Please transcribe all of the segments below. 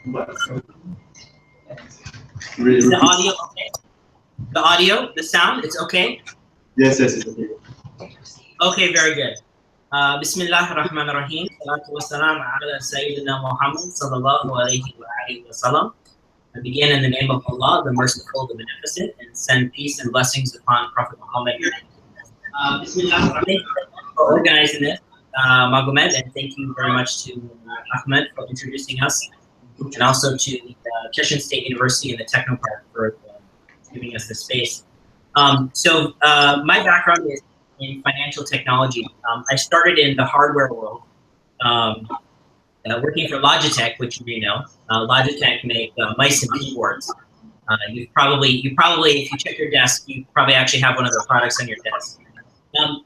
Is the audio okay? The audio, the sound, it's okay? Yes, it's okay. Okay, very good. Bismillah ar-Rahman ar-Rahim. Salatu wa salam ala Sayyidina Muhammad sallallahu alayhi wa alihi wa sallam. I begin in the name of Allah, the merciful, the beneficent, and send peace and blessings upon Prophet Muhammad. Bismillah ar-Rahman for organizing this, Magomed, and thank you very much to Ahmed for introducing us, and also to Kishan State University and the Techno Park for giving us the space. My background is in financial technology. I started in the hardware world, working for Logitech, which you may know. Logitech make mice and keyboards. You probably, if you check your desk, you probably actually have one of their products on your desk.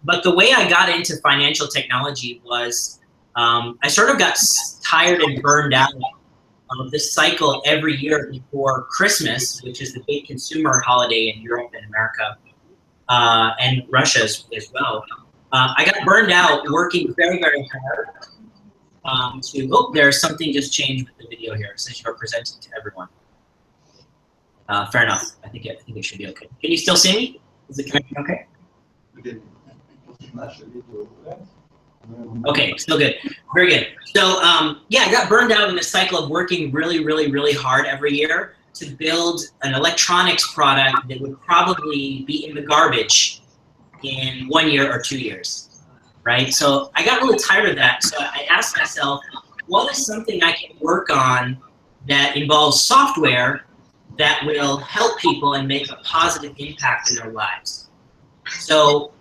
But the way I got into financial technology was I sort of got tired and burned out of this cycle every year before Christmas, which is the big consumer holiday in Europe and America, and Russia as well. I got burned out working very, very hard there's something just changed with the video here since you're presenting to everyone. Fair enough. I think it should be okay. Can you still see me? Is it connecting okay? Okay, still good. Very good. So yeah, I got burned out in the cycle of working really, really, really hard every year to build an electronics product that would probably be in the garbage in 1 year or 2 years, right? So I got really tired of that. So I asked myself, what is something I can work on that involves software that will help people and make a positive impact in their lives? So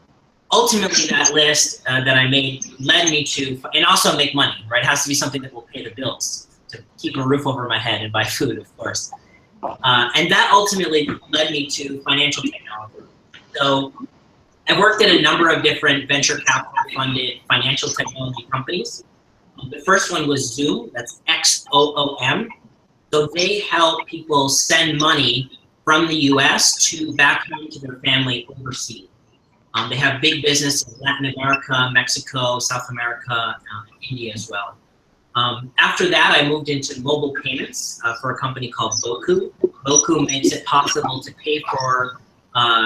ultimately, that list that I made led me to, and also make money, right? It has to be something that will pay the bills, to keep a roof over my head and buy food, of course. And that ultimately led me to financial technology. So I worked at a number of different venture capital funded financial technology companies. The first one was Zoom, that's XOOM. So they help people send money from the US to back home to their family overseas. They have big business in Latin America, Mexico, South America, India as well. After that, I moved into mobile payments for a company called Boku. Boku makes it possible to pay for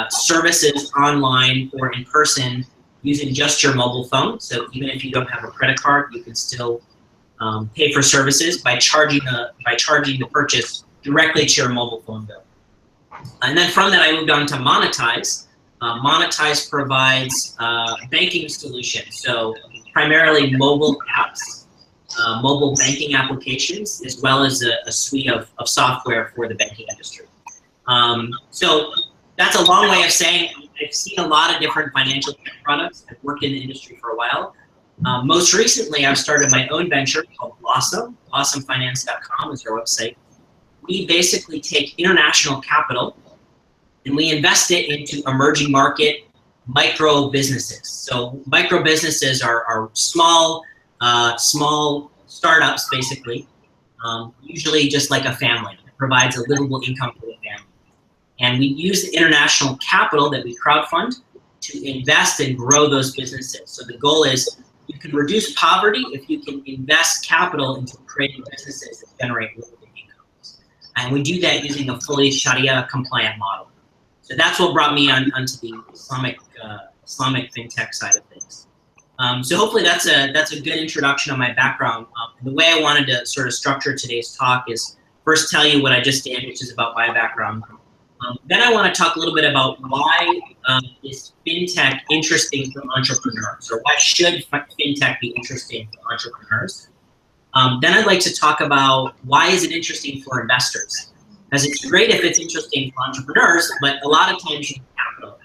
services online or in person using just your mobile phone. So even if you don't have a credit card, you can still pay for services by charging the purchase directly to your mobile phone bill. And then from that, I moved on to Monetize. Monetize provides banking solutions, so primarily mobile apps, mobile banking applications, as well as a suite of software for the banking industry. So that's a long way of saying I've seen a lot of different financial products. I've worked in the industry for a while. Most recently, I've started my own venture called Blossom. BlossomFinance.com is our website. We basically take international capital and we invest it into emerging market micro businesses. So micro businesses are small startups, basically, usually just like a family. It provides a livable income for the family. And we use the international capital that we crowdfund to invest and grow those businesses. So the goal is you can reduce poverty if you can invest capital into creating businesses that generate livable incomes. And we do that using a fully Sharia compliant model. So that's what brought me onto the Islamic fintech side of things. So hopefully that's a good introduction on my background. The way I wanted to sort of structure today's talk is first tell you what I just did, which is about my background. Then I want to talk a little bit about why is fintech interesting for entrepreneurs, or why should fintech be interesting for entrepreneurs. Then I'd like to talk about why is it interesting for investors. Because it's great if it's interesting for entrepreneurs, but a lot of times you need capital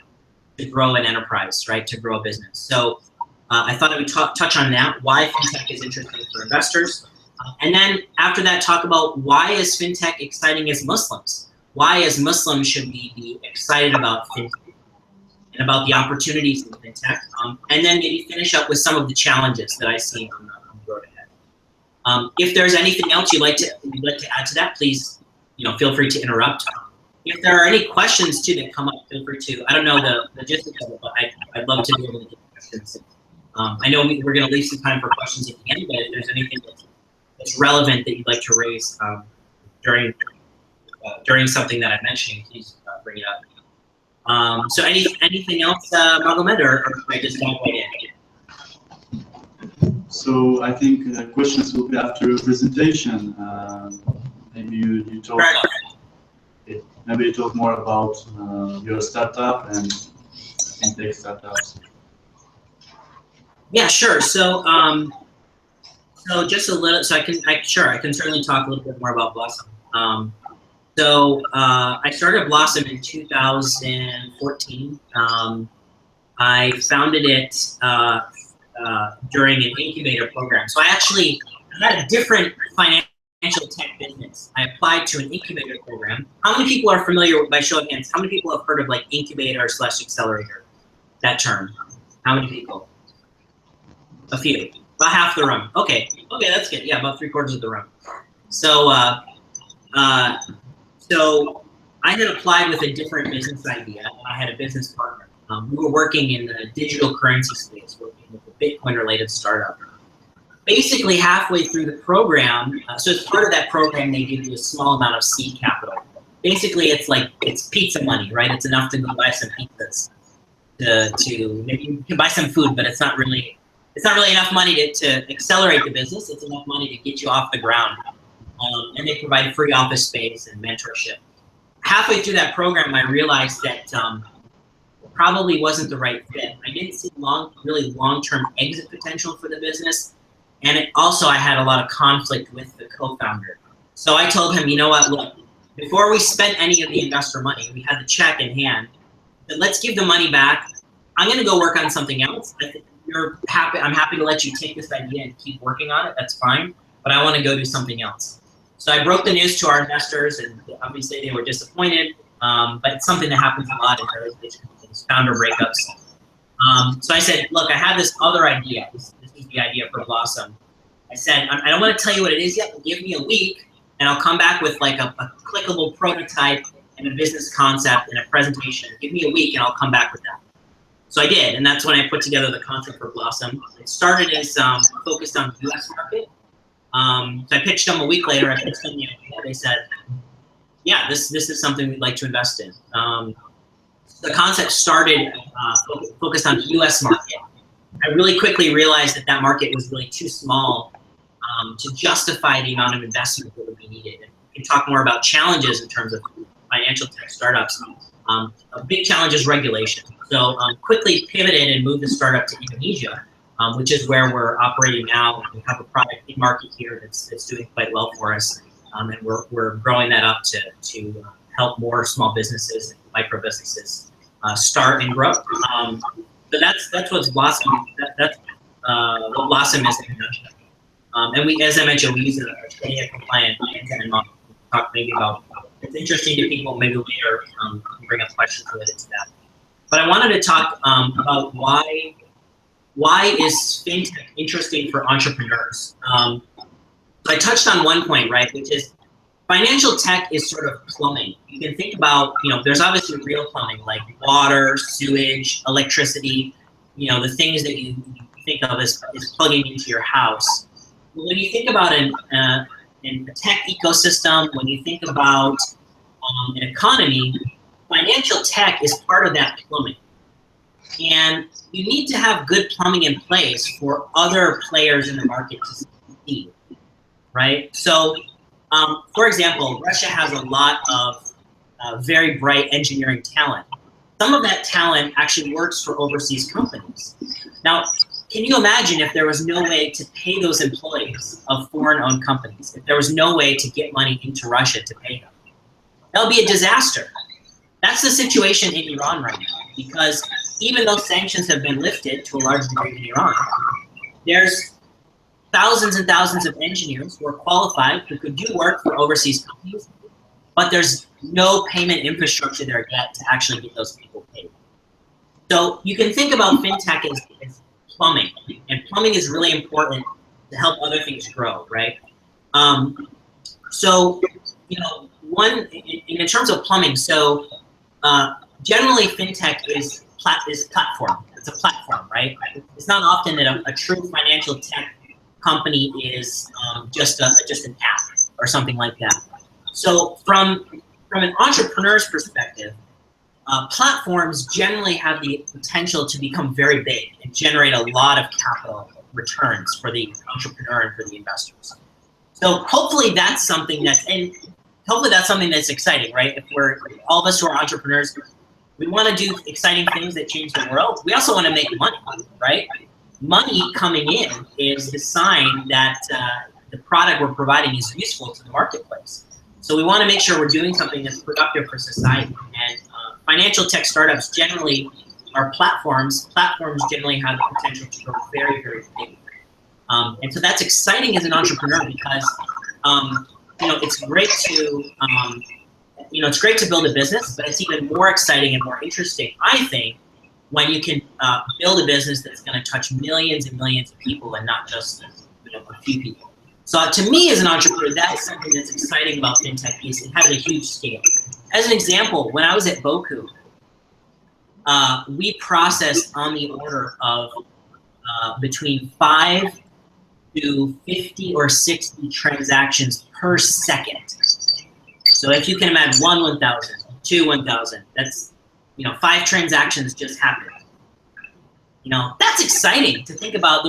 to grow an enterprise, right? To grow a business. So I thought I would touch on that, why fintech is interesting for investors. And then after that, talk about why is fintech exciting as Muslims? Why as Muslims should we be excited about fintech and about the opportunities in fintech? And then maybe finish up with some of the challenges that I see on the road ahead. If there's anything else you'd like to add to that, please, feel free to interrupt. If there are any questions too that come up, feel free to. I don't know the logistics of it, but I'd love to be able to get questions. I know we're going to leave some time for questions at the end, but if there's anything that's relevant that you'd like to raise, during something that I'm mentioning, please bring it up. So anything else, Magomed, or should I just dive right in? So I think the questions will be after your presentation. Maybe you talk. Maybe you talk more about your startup and fintech startups. Yeah, sure. So so just a little. So I can certainly talk a little bit more about Blossom. I started Blossom in 2014. I founded it during an incubator program. So I actually had a different financial tech business. I applied to an incubator program. How many people are familiar with, by show of hands, how many people have heard of like incubator/accelerator, that term? How many people? A few, about half the room. Okay, that's good. Yeah, about 3/4 of the room. So I had applied with a different business idea. I had a business partner. We were working in the digital currency space, working with a Bitcoin-related startup. Basically, halfway through the program, so as part of that program, they give you a small amount of seed capital. Basically, it's pizza money, right? It's enough to go buy some pizzas. Maybe you can buy some food, but it's not really enough money to accelerate the business. It's enough money to get you off the ground. And they provide free office space and mentorship. Halfway through that program, I realized that probably wasn't the right fit. I didn't see really long-term exit potential for the business. And I had a lot of conflict with the co-founder. So I told him, you know what, look, before we spent any of the investor money, we had the check in hand, then let's give the money back. I'm gonna go work on something else. I'm happy to let you take this idea and keep working on it, that's fine, but I wanna go do something else. So I broke the news to our investors, and obviously they were disappointed, but it's something that happens a lot in early stage companies, founder breakups. So I said, look, I have this other idea. This is the idea for Blossom. I said, I don't want to tell you what it is yet, but give me a week, and I'll come back with like a clickable prototype and a business concept and a presentation. Give me a week, and I'll come back with that. So I did, and that's when I put together the concept for Blossom. It started as focused on the US market. So I pitched them a week later. I pitched them the idea. They said, yeah, this is something we'd like to invest in. The concept started focused on the US market. I really quickly realized that market was really too small to justify the amount of investment that would be needed. And we can talk more about challenges in terms of financial tech startups. A big challenge is regulation. So quickly pivoted and moved the startup to Indonesia, which is where we're operating now. We have a product in market here that's doing quite well for us, and we're growing that up to help more small businesses and micro businesses start and grow. So that's what's Blossom. That's what Blossom is in a nutshell. And we, as I mentioned, we use a Sharia compliant end-to-end model. Talk maybe about. It's interesting to people. Maybe later bring up questions related to that. But I wanted to talk about why is fintech interesting for entrepreneurs. I touched on one point, right, which is financial tech is sort of plumbing. You can think about, there's obviously real plumbing like water, sewage, electricity, the things that you think of as plugging into your house. But when you think about a tech ecosystem, when you think about an economy, financial tech is part of that plumbing. And you need to have good plumbing in place for other players in the market to succeed, right? So, for example, Russia has a lot of very bright engineering talent. Some of that talent actually works for overseas companies. Now, can you imagine if there was no way to pay those employees of foreign-owned companies, if there was no way to get money into Russia to pay them? That would be a disaster. That's the situation in Iran right now, because even though sanctions have been lifted to a large degree in Iran, there's thousands and thousands of engineers who are qualified, who could do work for overseas companies, but there's no payment infrastructure there yet to actually get those people paid. So you can think about fintech as plumbing, and plumbing is really important to help other things grow, right? So, in terms of plumbing, so generally fintech is platform. It's a platform, right? It's not often that a true financial tech company is just an app or something like that. So from an entrepreneur's perspective, platforms generally have the potential to become very big and generate a lot of capital returns for the entrepreneur and for the investors. So hopefully that's something that's exciting, right? If all of us who are entrepreneurs, we want to do exciting things that change the world. We also want to make money, right? Money coming in is the sign that the product we're providing is useful to the marketplace. So we want to make sure we're doing something that's productive for society. And financial tech startups generally are platforms. Platforms generally have the potential to grow very, very big. And so that's exciting as an entrepreneur because it's great to it's great to build a business, but it's even more exciting and more interesting, I think, when you can build a business that's going to touch millions and millions of people and not just a few people. So to me as an entrepreneur, that's something that's exciting about fintech is it has a huge scale. As an example, when I was at Boku, we processed on the order of between 5 to 50 or 60 transactions per second. So if you can imagine 1,000, 2, 1,000, that's 5 transactions just happened. That's exciting to think about.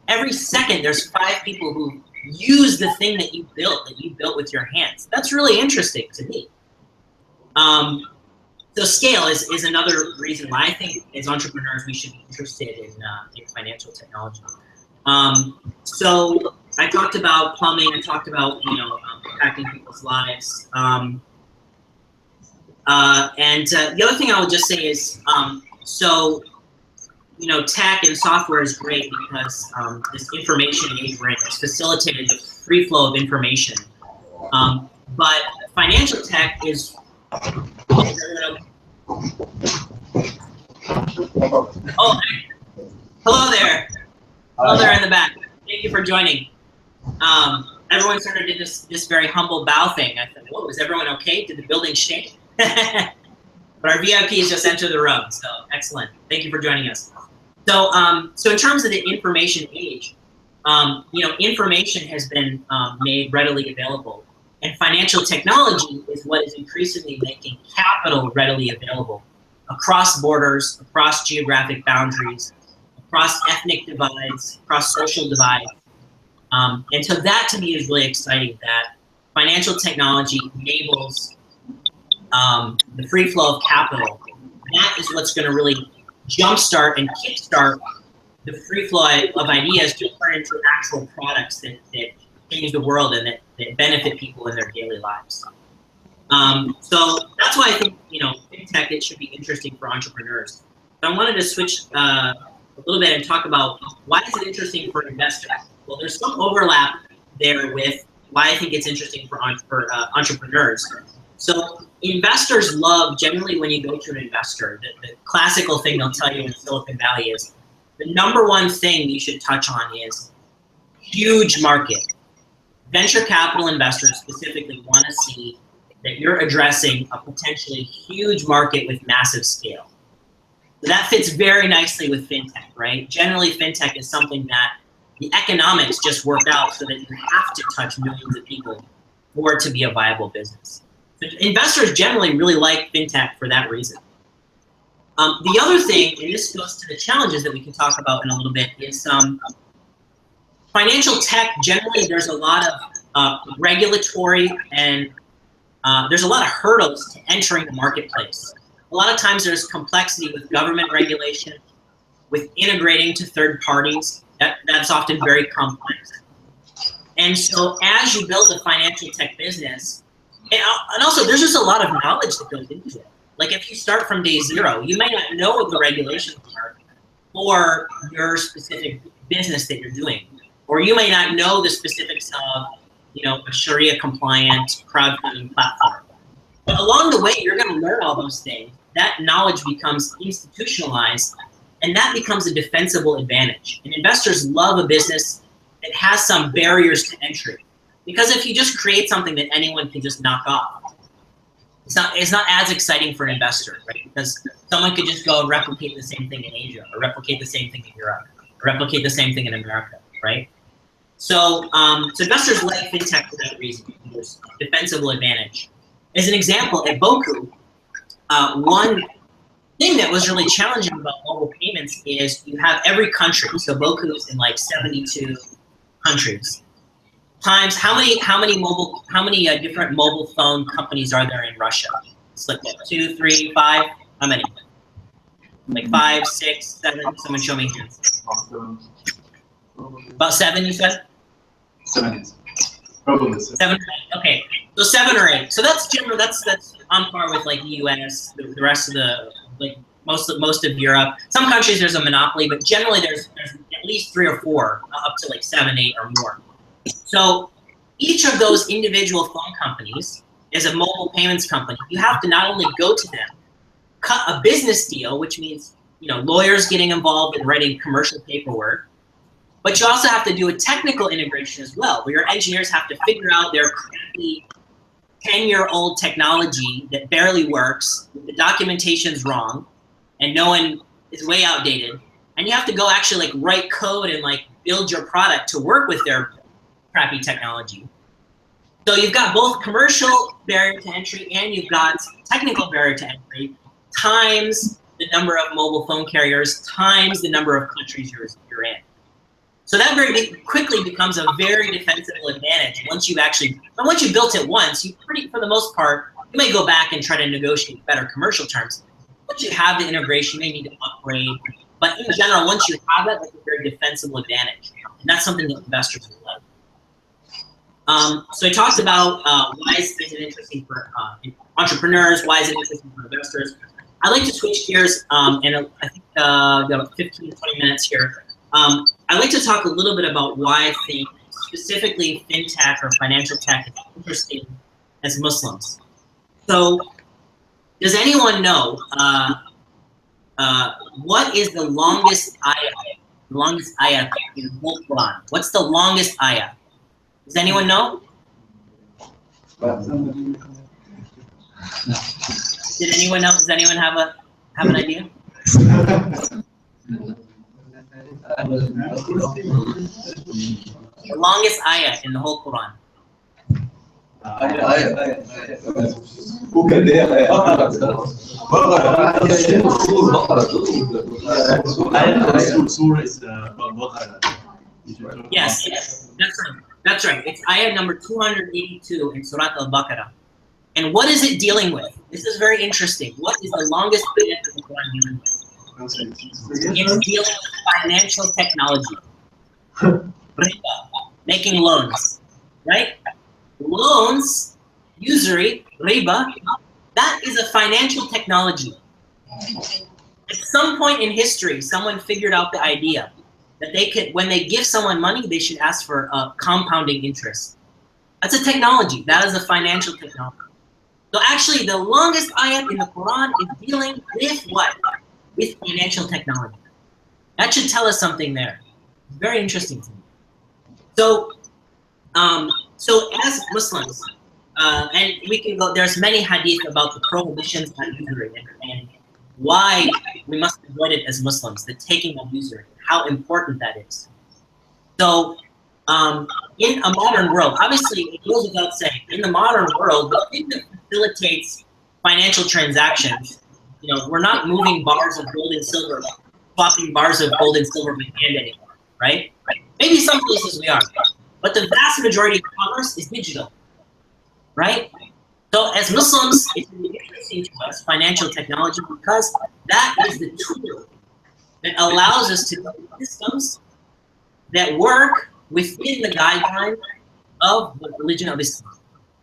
Every second there's 5 people who use the thing that you built with your hands. That's really interesting to me. So scale is another reason why I think as entrepreneurs we should be interested in financial technology. So I talked about plumbing. I talked about impacting people's lives. And the other thing I would just say is tech and software is great because this information age we're in has facilitated the free flow of information. But financial tech is hello there. Hello there in the back. Thank you for joining. Everyone sort of did this very humble bow thing. I thought, whoa, is everyone okay? Did the building shake? But our VIPs just entered the room, so excellent. Thank you for joining us. So, so in terms of the information age, information has been made readily available, and financial technology is what is increasingly making capital readily available across borders, across geographic boundaries, across ethnic divides, across social divides. And so that to me is really exciting, that financial technology enables the free flow of capital. That is what's going to really jumpstart and kickstart the free flow of ideas to turn into actual products that change the world and that benefit people in their daily lives. So that's why I think, fintech, it should be interesting for entrepreneurs. So I wanted to switch a little bit and talk about why is it interesting for investors. Well, there's some overlap there with why I think it's interesting for entrepreneurs. So investors love, generally when you go to an investor, the classical thing they'll tell you in Silicon Valley is the number one thing you should touch on is huge market. Venture capital investors specifically want to see that you're addressing a potentially huge market with massive scale. So that fits very nicely with fintech, right? Generally, fintech is something that the economics just work out so that you have to touch millions of people for it to be a viable business. So investors generally really like fintech for that reason. The other thing, and this goes to the challenges that we can talk about in a little bit, is financial tech, generally there's a lot of regulatory and there's a lot of hurdles to entering the marketplace. A lot of times there's complexity with government regulation, with integrating to third parties. That's often very complex. And so as you build a financial tech business, and also there's just a lot of knowledge that goes into it. Like if you start from day zero, you may not know what the regulations are for your specific business that you're doing. Or you may not know the specifics of, a Sharia compliant crowdfunding platform. But along the way, you're going to learn all those things. That knowledge becomes institutionalized, and that becomes a defensible advantage. And investors love a business that has some barriers to entry. Because if you just create something that anyone can just knock off, it's not as exciting for an investor, right? Because someone could just go and replicate the same thing in Asia, or replicate the same thing in Europe, or replicate the same thing in America, right? So, so investors like fintech for that reason. There's a defensible advantage. As an example, at Boku, one thing that was really challenging about mobile payments is you have every country. So Boku is in like 72 countries. Times how many different mobile phone companies are there in Russia? It's like what, 2, 3, 5. How many? Like 5, 6, 7. Someone show me hands. About 7, you said? 7. Probably 7. 7. Okay, so 7 or 8. So that's general. That's on par with like the U.S. The rest of the like most of Europe. Some countries there's a monopoly, but generally there's at least 3 or 4, up to like 7, 8 or more. So each of those individual phone companies is a mobile payments company. You have to not only go to them, cut a business deal, which means lawyers getting involved in writing commercial paperwork, but you also have to do a technical integration as well, where your engineers have to figure out their crappy 10-year-old technology that barely works, the documentation's wrong, and no one is way outdated, and you have to go actually like write code and like build your product to work with their crappy technology. So you've got both commercial barrier to entry and you've got technical barrier to entry times the number of mobile phone carriers times the number of countries you're in. So that very quickly becomes a very defensible advantage. Once you built it once, for the most part, you may go back and try to negotiate better commercial terms. Once you have the integration, you may need to upgrade. But in general, once you have that, that's a very defensible advantage. And that's something that investors will like. So I talked about why is it interesting for entrepreneurs, why is it interesting for investors. I'd like to switch gears, and I think we've got about 15 to 20 minutes here. I'd like to talk a little bit about why I think specifically fintech or financial tech is interesting as Muslims. So does anyone know what is the longest ayah? The longest ayah in the whole Quran? What's the longest ayah? Does anyone know? Did anyone know? Does anyone have an idea? The longest ayah in the whole Quran. Yes, that's right. It's ayah number 282 in Surah Al-Baqarah. And what is it dealing with? This is very interesting. What is the longest ayah in the Quran dealing with? It's dealing with financial technology. Riba, making loans, right? Loans, usury, riba, that is a financial technology. At some point in history, someone figured out the idea that they could, when they give someone money, they should ask for compounding interest. That's a technology. That is a financial technology. So actually, the longest ayat in the Quran is dealing with what? With financial technology. That should tell us something there. Very interesting to me. So, so as Muslims, and we can go, there's many hadith about the prohibitions on usury and why we must avoid it as Muslims, the taking of usury, how important that is. So, in a modern world, obviously it goes without saying, in the modern world, the thing that facilitates financial transactions, we're not moving bars of gold and silver, swapping bars of gold and silver by hand anymore, right? Maybe some places we are, but the vast majority of commerce is digital, right? So as Muslims, it's really interesting to us, financial technology, because that is the tool that allows us to build systems that work within the guidelines of the religion of Islam,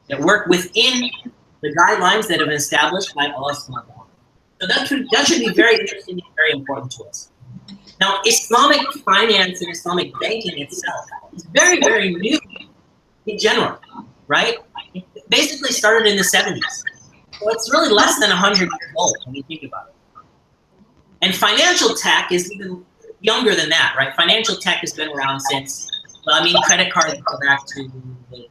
that work within the guidelines that have been established by Allah subhanahu wa ta'ala. So that should be very interesting and very important to us. Now, Islamic finance and Islamic banking itself is very, very new in general, right? It basically started in the 70s. So it's really less than 100 years old when you think about it. And financial tech is even younger than that, right? Financial tech has been around since, well, I mean, credit cards go back to the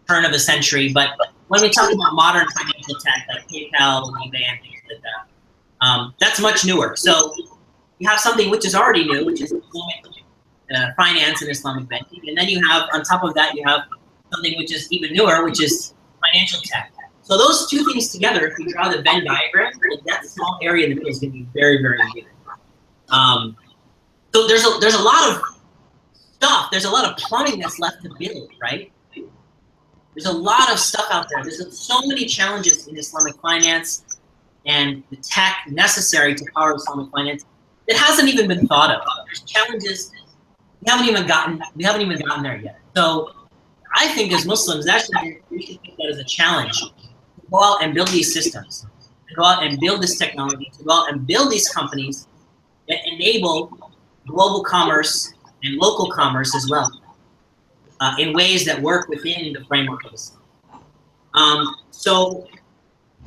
turn of the century. But when we talk about modern financial tech, like PayPal, eBay, and things like that, that's much newer. So you have something which is already new, which is finance and Islamic banking. And then you have, on top of that, you have something which is even newer, which is financial tech. So those two things together, if you draw the Venn diagram, that small area in the middle is going to be very, very big. So there's a lot of stuff. There's a lot of plumbing that's left to build, right? There's a lot of stuff out there. There's so many challenges in Islamic finance and the tech necessary to power Islamic finance that hasn't even been thought of. There's challenges we haven't even gotten there yet. So I think as Muslims, actually, we should take that as a challenge. To go out and build these systems, to go out and build this technology, to go out and build these companies that enable global commerce and local commerce as well, in ways that work within the framework of Islam. So,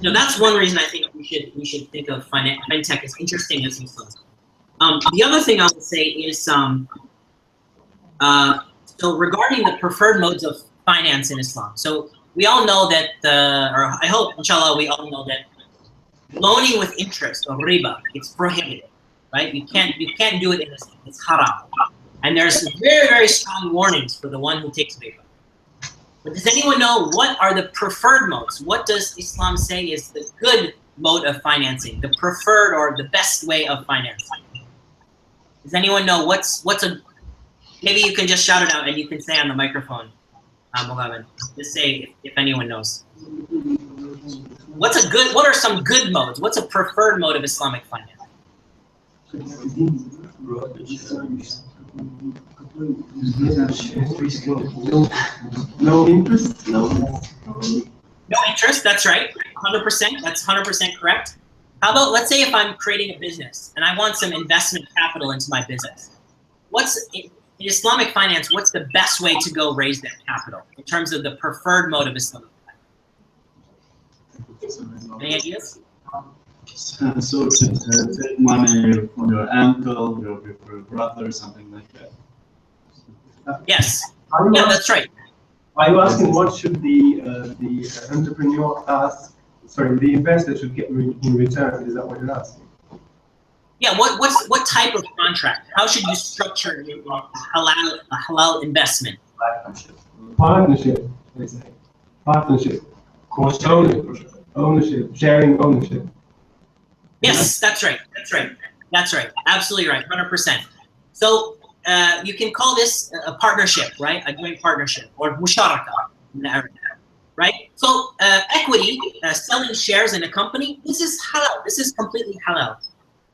that's one reason I think we should think of fintech as interesting as Muslims. The other thing I would say is, so regarding the preferred modes of finance in Islam. So we all know that, or I hope, inshallah, we all know that loaning with interest, or riba, it's prohibited, right? You can't do it in Islam. It's haram. And there's very, very strong warnings for the one who takes riba. But does anyone know what are the preferred modes? What does Islam say is the good mode of financing, the preferred or the best way of financing? Does anyone know what's a, maybe you can just shout it out and you can say on the microphone, Mohammed, just say if anyone knows. What are some good modes? What's a preferred mode of Islamic finance? No interest? No interest, that's right. 100%, that's 100% correct. How about, let's say if I'm creating a business and I want some investment capital into my business. In Islamic finance, what's the best way to go raise that capital in terms of the preferred mode of Islamic finance? Any ideas? So take money from your uncle, your brother, something like that. Yes. Yeah, that's right. Are you asking what should the entrepreneur ask? Sorry, the investor should get in return? Is that what you're asking? Yeah. What type of contract? How should you structure a halal investment? Partnership. Partnership. Ownership. Sharing ownership. Yes, that's right. That's right. Absolutely right. 100%. So you can call this a partnership, right? A joint partnership, or musharaka in Arabic, right? So equity, selling shares in a company, this is halal. This is completely halal.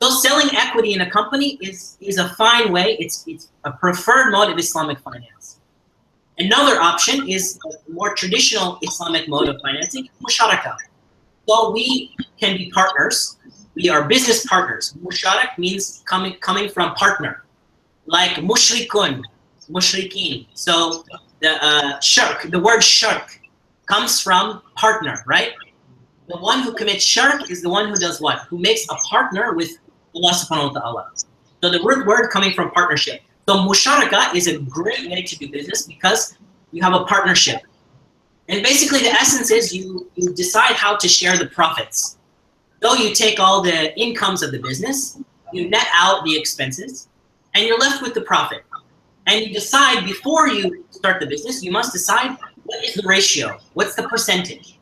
So selling equity in a company is a fine way. It's a preferred mode of Islamic finance. Another option is a more traditional Islamic mode of financing, musharaka. So we can be partners. We are business partners. Musharak means coming from partner, like mushrikun, mushrikeen. So the shirk, the word shirk, comes from partner, right? The one who commits shirk is the one who does what? Who makes a partner with Allah subhanahu wa ta'ala. So the word coming from partnership. So musharaka is a great way to do business because you have a partnership. And basically the essence is you decide how to share the profits. So you take all the incomes of the business, you net out the expenses, and you're left with the profit. And you decide before you start the business, you must decide what is the ratio, what's the percentage.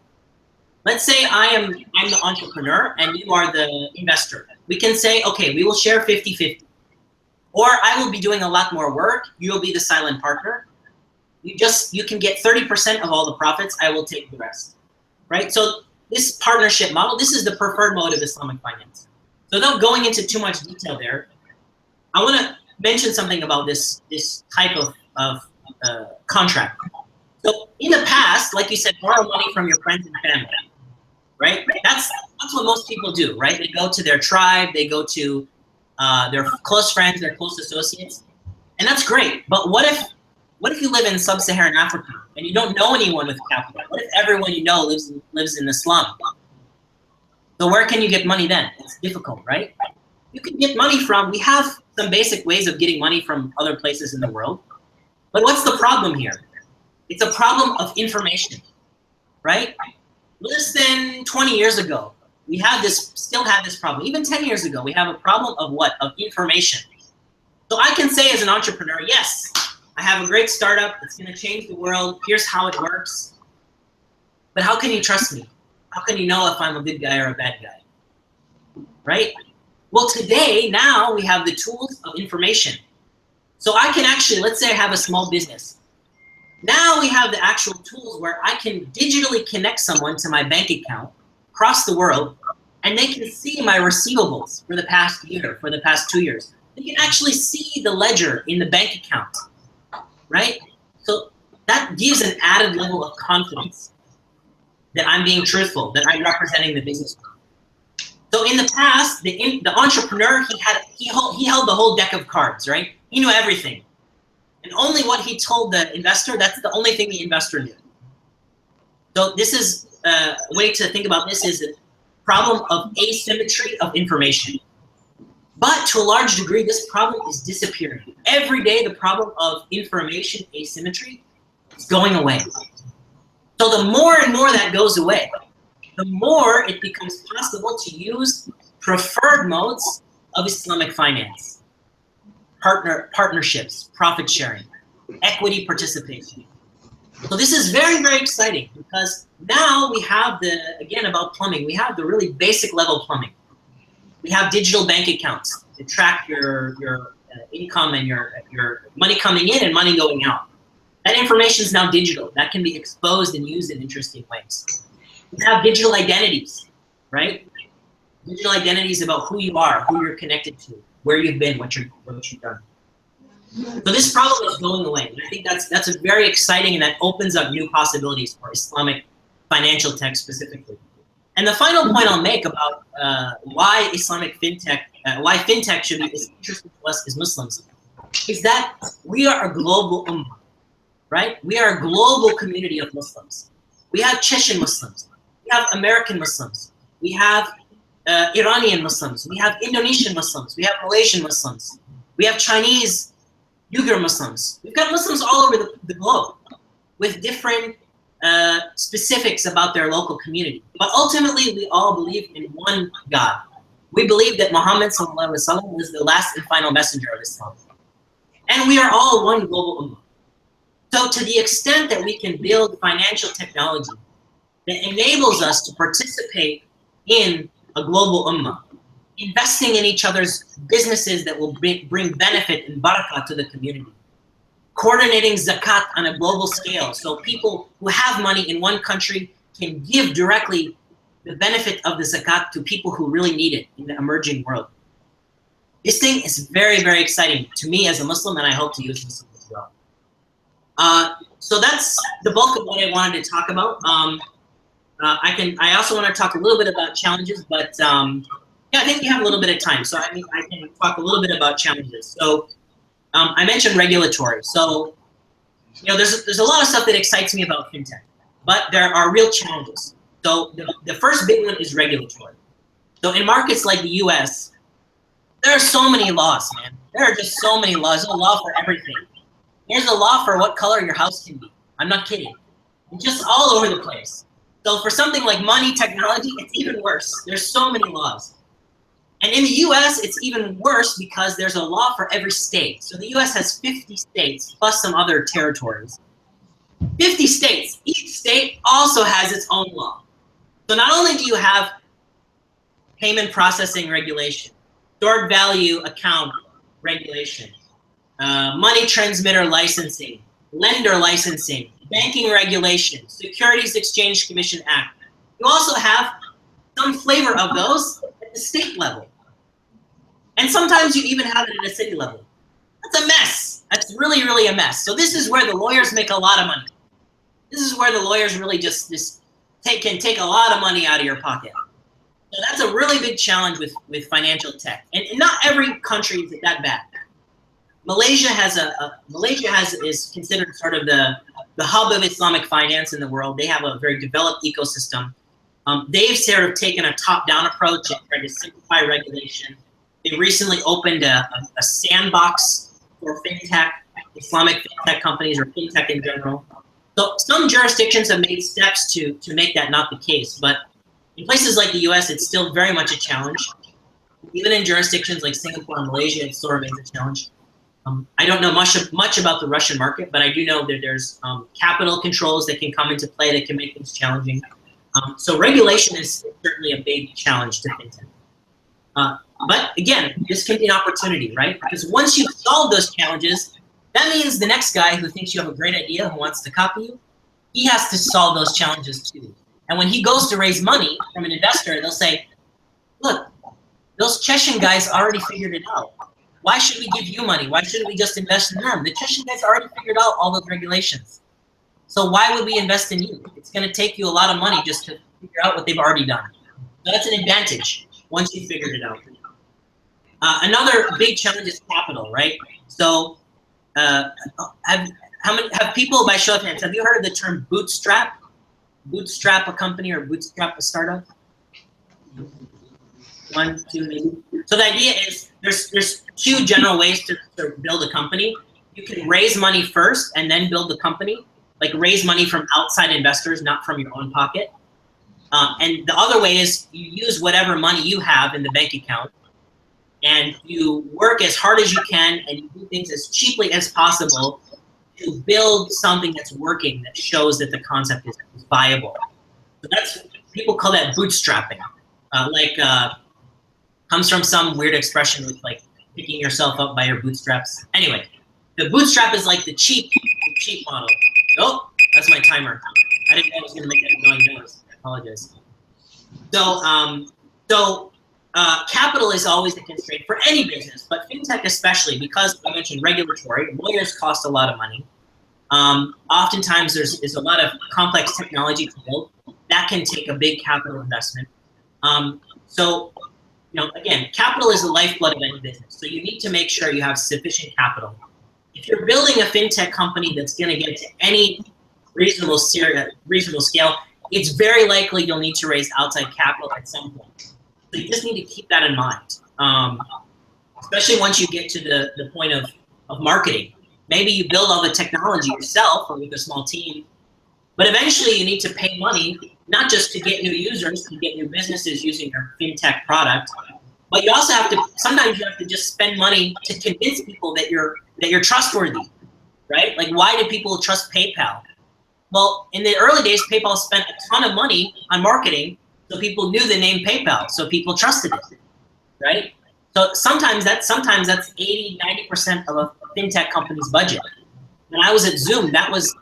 Let's say I'm the entrepreneur and you are the investor. We can say, okay, we will share 50-50. Or I will be doing a lot more work, you'll be the silent partner. You can get 30% of all the profits, I will take the rest, right? So this partnership model, this is the preferred mode of Islamic finance. So without going into too much detail there, I want to mention something about this type of contract. So in the past, like you said, borrow money from your friends and family, right? That's what most people do, right? They go to their tribe, they go to their close friends, their close associates, and that's great. But what if you live in sub-Saharan Africa and you don't know anyone with capital? What if everyone you know lives in the slum? So where can you get money then? It's difficult, right? You can get money from, we have some basic ways of getting money from other places in the world. But what's the problem here? It's a problem of information, right? Less than 20 years ago, still had this problem. Even 10 years ago, we have a problem of what? Of information. So I can say as an entrepreneur, yes, I have a great startup. It's going to change the world. Here's how it works. But how can you trust me? How can you know if I'm a good guy or a bad guy? Right? Well, today, now we have the tools of information. So I can actually, let's say I have a small business. Now we have the actual tools where I can digitally connect someone to my bank account across the world, and they can see my receivables for the past year, for the past 2 years. They can actually see the ledger in the bank account, right? So that gives an added level of confidence that I'm being truthful, that I'm representing the business. So in the past, the entrepreneur, he held the whole deck of cards, right? He knew everything. And only what he told the investor, that's the only thing the investor knew. So this is a way to think about this is the problem of asymmetry of information. But to a large degree, this problem is disappearing. Every day, the problem of information asymmetry is going away. So the more and more that goes away, the more it becomes possible to use preferred modes of Islamic finance. Partnerships, profit sharing, equity participation. So this is very, very exciting because now we have again about plumbing, we have the really basic level plumbing. We have digital bank accounts to track your income and your money coming in and money going out. That information is now digital. That can be exposed and used in interesting ways. We have digital identities, right? Digital identities about who you are, who you're connected to, where you've been, what you've done. So this problem is going away. And I think that's a very exciting, and that opens up new possibilities for Islamic financial tech specifically. And the final point I'll make about why Islamic fintech, why fintech should be interesting to us as Muslims, is that we are a global ummah, right? We are a global community of Muslims. We have Chechen Muslims, we have American Muslims, we have Iranian Muslims, we have Indonesian Muslims, we have Malaysian Muslims, we have Chinese Uyghur Muslims. We've got Muslims all over the globe with different specifics about their local community. But ultimately, we all believe in one God. We believe that Muhammad ﷺ was the last and final messenger of Islam. And we are all one global ummah. So to the extent that we can build financial technology that enables us to participate in a global ummah, investing in each other's businesses that will bring benefit and barakah to the community, coordinating zakat on a global scale so people who have money in one country can give directly the benefit of the zakat to people who really need it in the emerging world. This thing is very, very exciting to me as a Muslim, and I hope to you as Muslims as well. So that's the bulk of what I wanted to talk about. I also want to talk a little bit about challenges, but yeah, I think we have a little bit of time, so I can talk a little bit about challenges. So I mentioned regulatory. So there's a lot of stuff that excites me about fintech, but there are real challenges. So the first big one is regulatory. So in markets like the US, there are so many laws, man. There are just so many laws. There's a law for everything. There's a law for what color your house can be. I'm not kidding. It's just all over the place. So for something like money, technology, it's even worse. There's so many laws. And in the US, it's even worse because there's a law for every state. So the US has 50 states plus some other territories. 50 states. Each state also has its own law. So not only do you have payment processing regulation, stored value account regulation, money transmitter licensing, lender licensing, banking regulation, Securities Exchange Commission Act. You also have some flavor of those at the state level. And sometimes you even have it at a city level. That's a mess. That's really, really a mess. So this is where the lawyers make a lot of money. This is where the lawyers really just can take a lot of money out of your pocket. So that's a really big challenge with financial tech. And not every country is that bad. Malaysia is considered sort of the hub of Islamic finance in the world. They have a very developed ecosystem. They've sort of taken a top-down approach and tried to simplify regulation. They recently opened a sandbox for fintech, Islamic fintech companies, or fintech in general. So some jurisdictions have made steps to make that not the case, but in places like the US, it's still very much a challenge. Even in jurisdictions like Singapore and Malaysia, it still remains a challenge. I don't know much about the Russian market, but I do know that there's capital controls that can come into play that can make things challenging. So regulation is certainly a big challenge to fintech. But again, this can be an opportunity, right? Because once you solve those challenges, that means the next guy who thinks you have a great idea, who wants to copy you, he has to solve those challenges too. And when he goes to raise money from an investor, they'll say, look, those Chechen guys already figured it out. Why should we give you money? Why shouldn't we just invest in them? The Chechen guys already figured out all those regulations. So why would we invest in you? It's going to take you a lot of money just to figure out what they've already done. So that's an advantage once you figured it out. Another big challenge is capital, right? So have people, by show of hands, have you heard of the term bootstrap? Bootstrap a company or bootstrap a startup? 1, 2, maybe. So the idea is there's 2 general ways to build a company. You can raise money first and then build the company, like raise money from outside investors, not from your own pocket. And the other way is you use whatever money you have in the bank account and you work as hard as you can and you do things as cheaply as possible to build something that's working, that shows that the concept is viable. So that's, people call that bootstrapping. Comes from some weird expression with like picking yourself up by your bootstraps. Anyway, the bootstrap is like the cheap model. Oh, that's my timer. I didn't know I was gonna make that annoying noise. I apologize. So, capital is always the constraint for any business, but fintech especially, because I mentioned regulatory, lawyers cost a lot of money. Oftentimes there's a lot of complex technology to build. That can take a big capital investment. So, you know, again, capital is the lifeblood of any business. So you need to make sure you have sufficient capital. If you're building a fintech company that's going to get to any reasonable scale, it's very likely you'll need to raise outside capital at some point. So you just need to keep that in mind, especially once you get to the point of marketing. Maybe you build all the technology yourself or with a small team, but eventually you need to pay money, not just to get new users, to get new businesses using your fintech product, but you also have to, sometimes you have to just spend money to convince people that you're trustworthy, right? Like, why do people trust PayPal? Well, in the early days, PayPal spent a ton of money on marketing, so people knew the name PayPal, so people trusted it, right? So sometimes that's 80, 90% of a fintech company's budget. When I was at Zoom, that was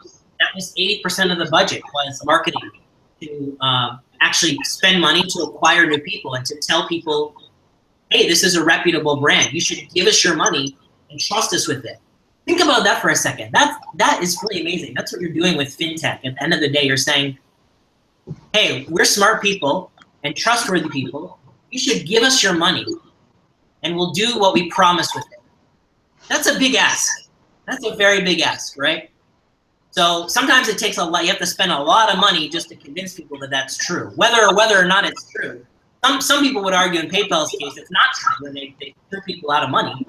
80% of the budget was marketing, to actually spend money to acquire new people and to tell people, hey, this is a reputable brand. You should give us your money and trust us with it. Think about that for a second. That is really amazing. That's what you're doing with fintech. At the end of the day, you're saying, hey, we're smart people and trustworthy people. You should give us your money and we'll do what we promise with it. That's a big ask. That's a very big ask, right? So sometimes it takes a lot. You have to spend a lot of money just to convince people that that's true, whether or not it's true. Some people would argue in PayPal's case it's not true when they throw people out of money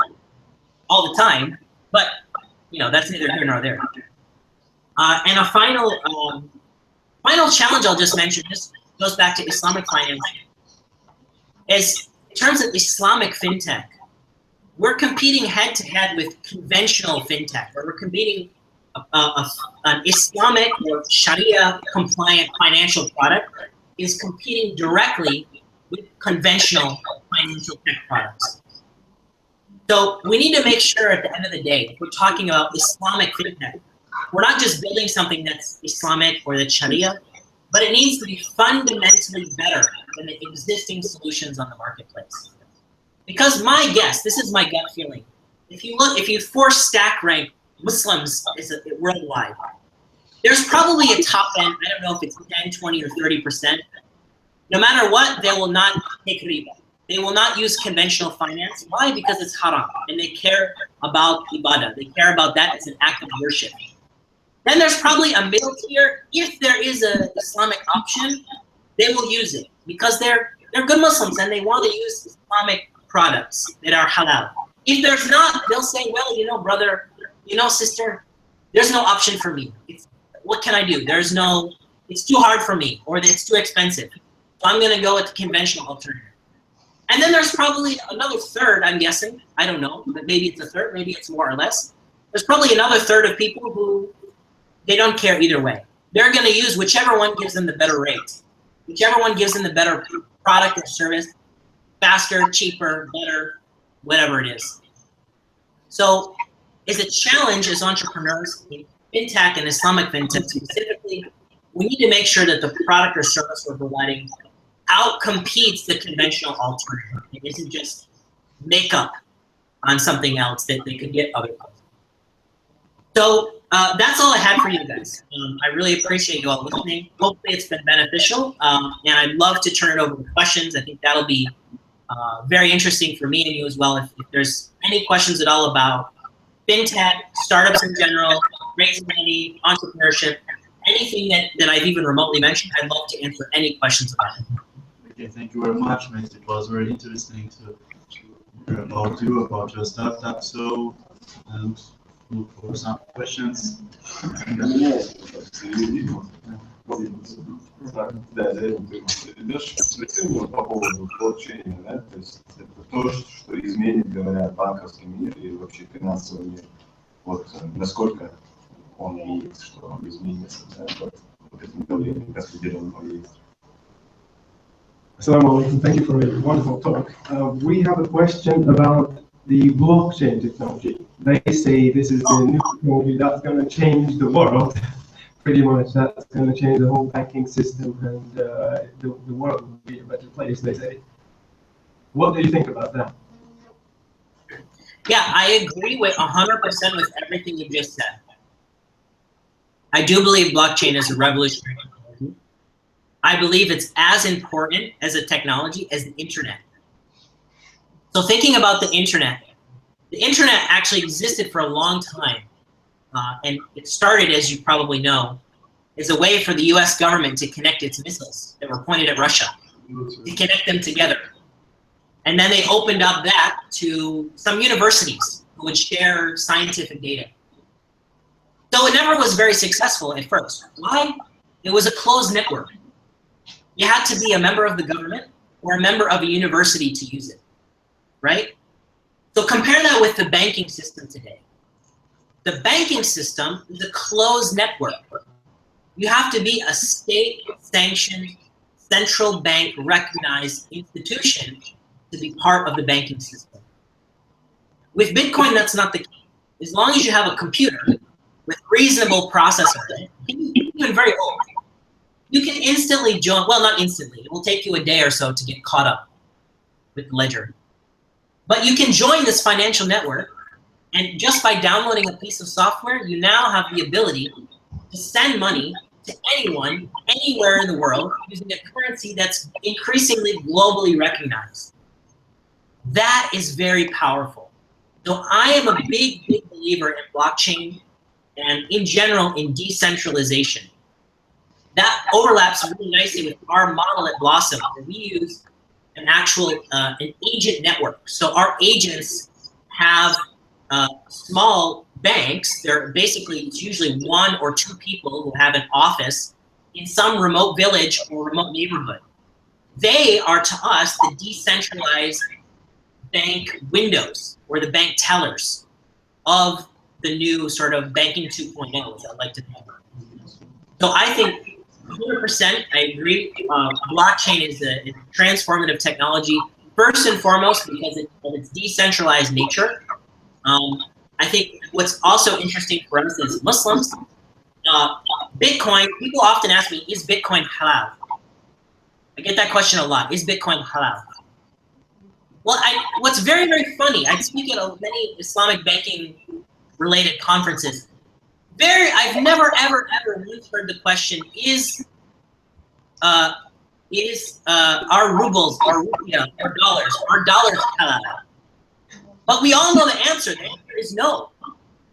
all the time. But you know, that's neither here nor there. And a final challenge I'll just mention, this goes back to Islamic finance, is in terms of Islamic fintech, we're competing head to head with conventional fintech, where we're competing an Islamic or Sharia compliant financial product is competing directly with conventional financial tech products. So we need to make sure at the end of the day, if we're talking about Islamic fintech, we're not just building something that's Islamic or that's Sharia, but it needs to be fundamentally better than the existing solutions on the marketplace. Because my guess, this is my gut feeling, if you force stack rank Muslims worldwide, there's probably a top end, I don't know if it's 10, 20, or 30%. No matter what, they will not take riba. They will not use conventional finance. Why? Because it's haram, and they care about ibadah. They care about that as an act of worship. Then there's probably a middle tier. If there is an Islamic option, they will use it because they're good Muslims and they want to use Islamic products that are halal. If there's not, they'll say, well, you know, brother, you know, sister, there's no option for me. What can I do? It's too hard for me, or it's too expensive. So I'm going to go with the conventional alternative. And then there's probably another third, I'm guessing, I don't know, but maybe it's a third, maybe it's more or less. There's probably another third of people who, they don't care either way. They're going to use whichever one gives them the better rate, whichever one gives them the better product or service, faster, cheaper, better, whatever it is. So it's a challenge as entrepreneurs in fintech and Islamic fintech specifically. We need to make sure that the product or service we're providing outcompetes the conventional alternative. It isn't just makeup on something else that they could get other places. So that's all I had for you guys. I really appreciate you all listening. Hopefully it's been beneficial. And I'd love to turn it over to questions. I think that'll be very interesting for me and you as well. If there's any questions at all about fintech, startups in general, raising money, entrepreneurship, anything that I've even remotely mentioned, I'd love to answer any questions about it. Okay, thank you very much, mate. It was very interesting to hear about you, about your startup. So, and look for some questions. Да, даешь перспективу по поводу блокчейна, да? То есть это то, что изменит, говорят, банковский мир и вообще финансовый мир. Вот насколько он есть, что он изменится, да? Вот это направление распределенного есть. Assalamu alaikum. Thank you for a wonderful talk. We have a question about the blockchain technology. They say this is the new technology that's going to change the world. Pretty much, that's going to change the whole banking system, and the world will be a better place, they say. What do you think about that? Yeah, I agree with 100% with everything you just said. I do believe blockchain is a revolutionary technology. I believe it's as important as a technology as the internet. So thinking about the internet actually existed for a long time. And it started, as you probably know, as a way for the US government to connect its missiles that were pointed at Russia, to connect them together. And then they opened up that to some universities who would share scientific data. So it never was very successful at first. Why? It was a closed network. You had to be a member of the government or a member of a university to use it, right? So compare that with the banking system today. The banking system is a closed network. You have to be a state-sanctioned, central bank recognized institution to be part of the banking system. With Bitcoin, that's not the case. As long as you have a computer with reasonable processor, even very old, you can instantly join, well, not instantly, it will take you a day or so to get caught up with Ledger. But you can join this financial network, and just by downloading a piece of software, you now have the ability to send money to anyone, anywhere in the world, using a currency that's increasingly globally recognized. That is very powerful. So I am a big, big believer in blockchain and in general in decentralization. That overlaps really nicely with our model at Blossom, where we use an actual an agent network. So our agents have small banks. They're basically, it's usually 1 or 2 people who have an office in some remote village or remote neighborhood. They are to us the decentralized bank windows or the bank tellers of the new sort of banking 2.0, as I like to call it. So I think 100%, I agree. Blockchain is a transformative technology, first and foremost because of its decentralized nature. I think what's also interesting for us as Muslims, Bitcoin, people often ask me, is Bitcoin halal? I get that question a lot. Is Bitcoin halal? Well, what's very, very funny, I speak at many Islamic banking related conferences. I've never, ever, ever once heard the question, is our rubles, our rupiah, our dollars halal? But we all know the answer. The answer is no,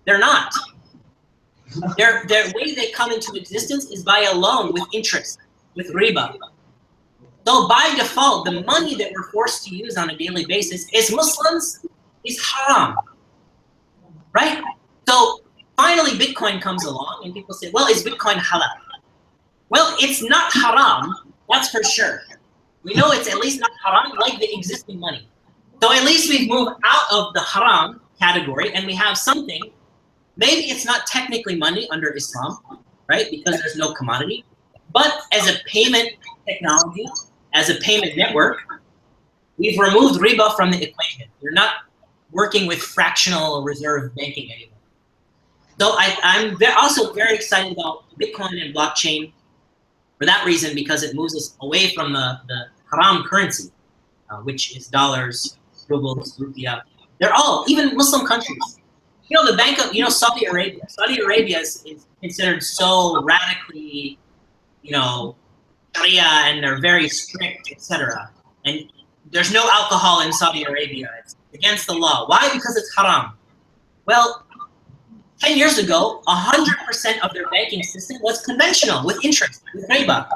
they're not. Their way they come into existence is by a loan with interest, with riba. So by default, the money that we're forced to use on a daily basis as Muslims is haram, right? So finally, Bitcoin comes along and people say, well, is Bitcoin halal? Well, it's not haram, that's for sure. We know it's at least not haram like the existing money. So at least we've moved out of the haram category and we have something, maybe it's not technically money under Islam, right? Because there's no commodity, but as a payment technology, as a payment network, we've removed riba from the equation. You're not working with fractional reserve banking anymore. So I'm also very excited about Bitcoin and blockchain for that reason, because it moves us away from the haram currency, which is dollars, rubles, rupiah. They're all, even Muslim countries. You know, the Bank of, you know, Saudi Arabia. Saudi Arabia is considered so radically, you know, Sharia, and they're very strict, etc. And there's no alcohol in Saudi Arabia. It's against the law. Why? Because it's haram. Well, 10 years ago, 100% of their banking system was conventional, with interest, with riba.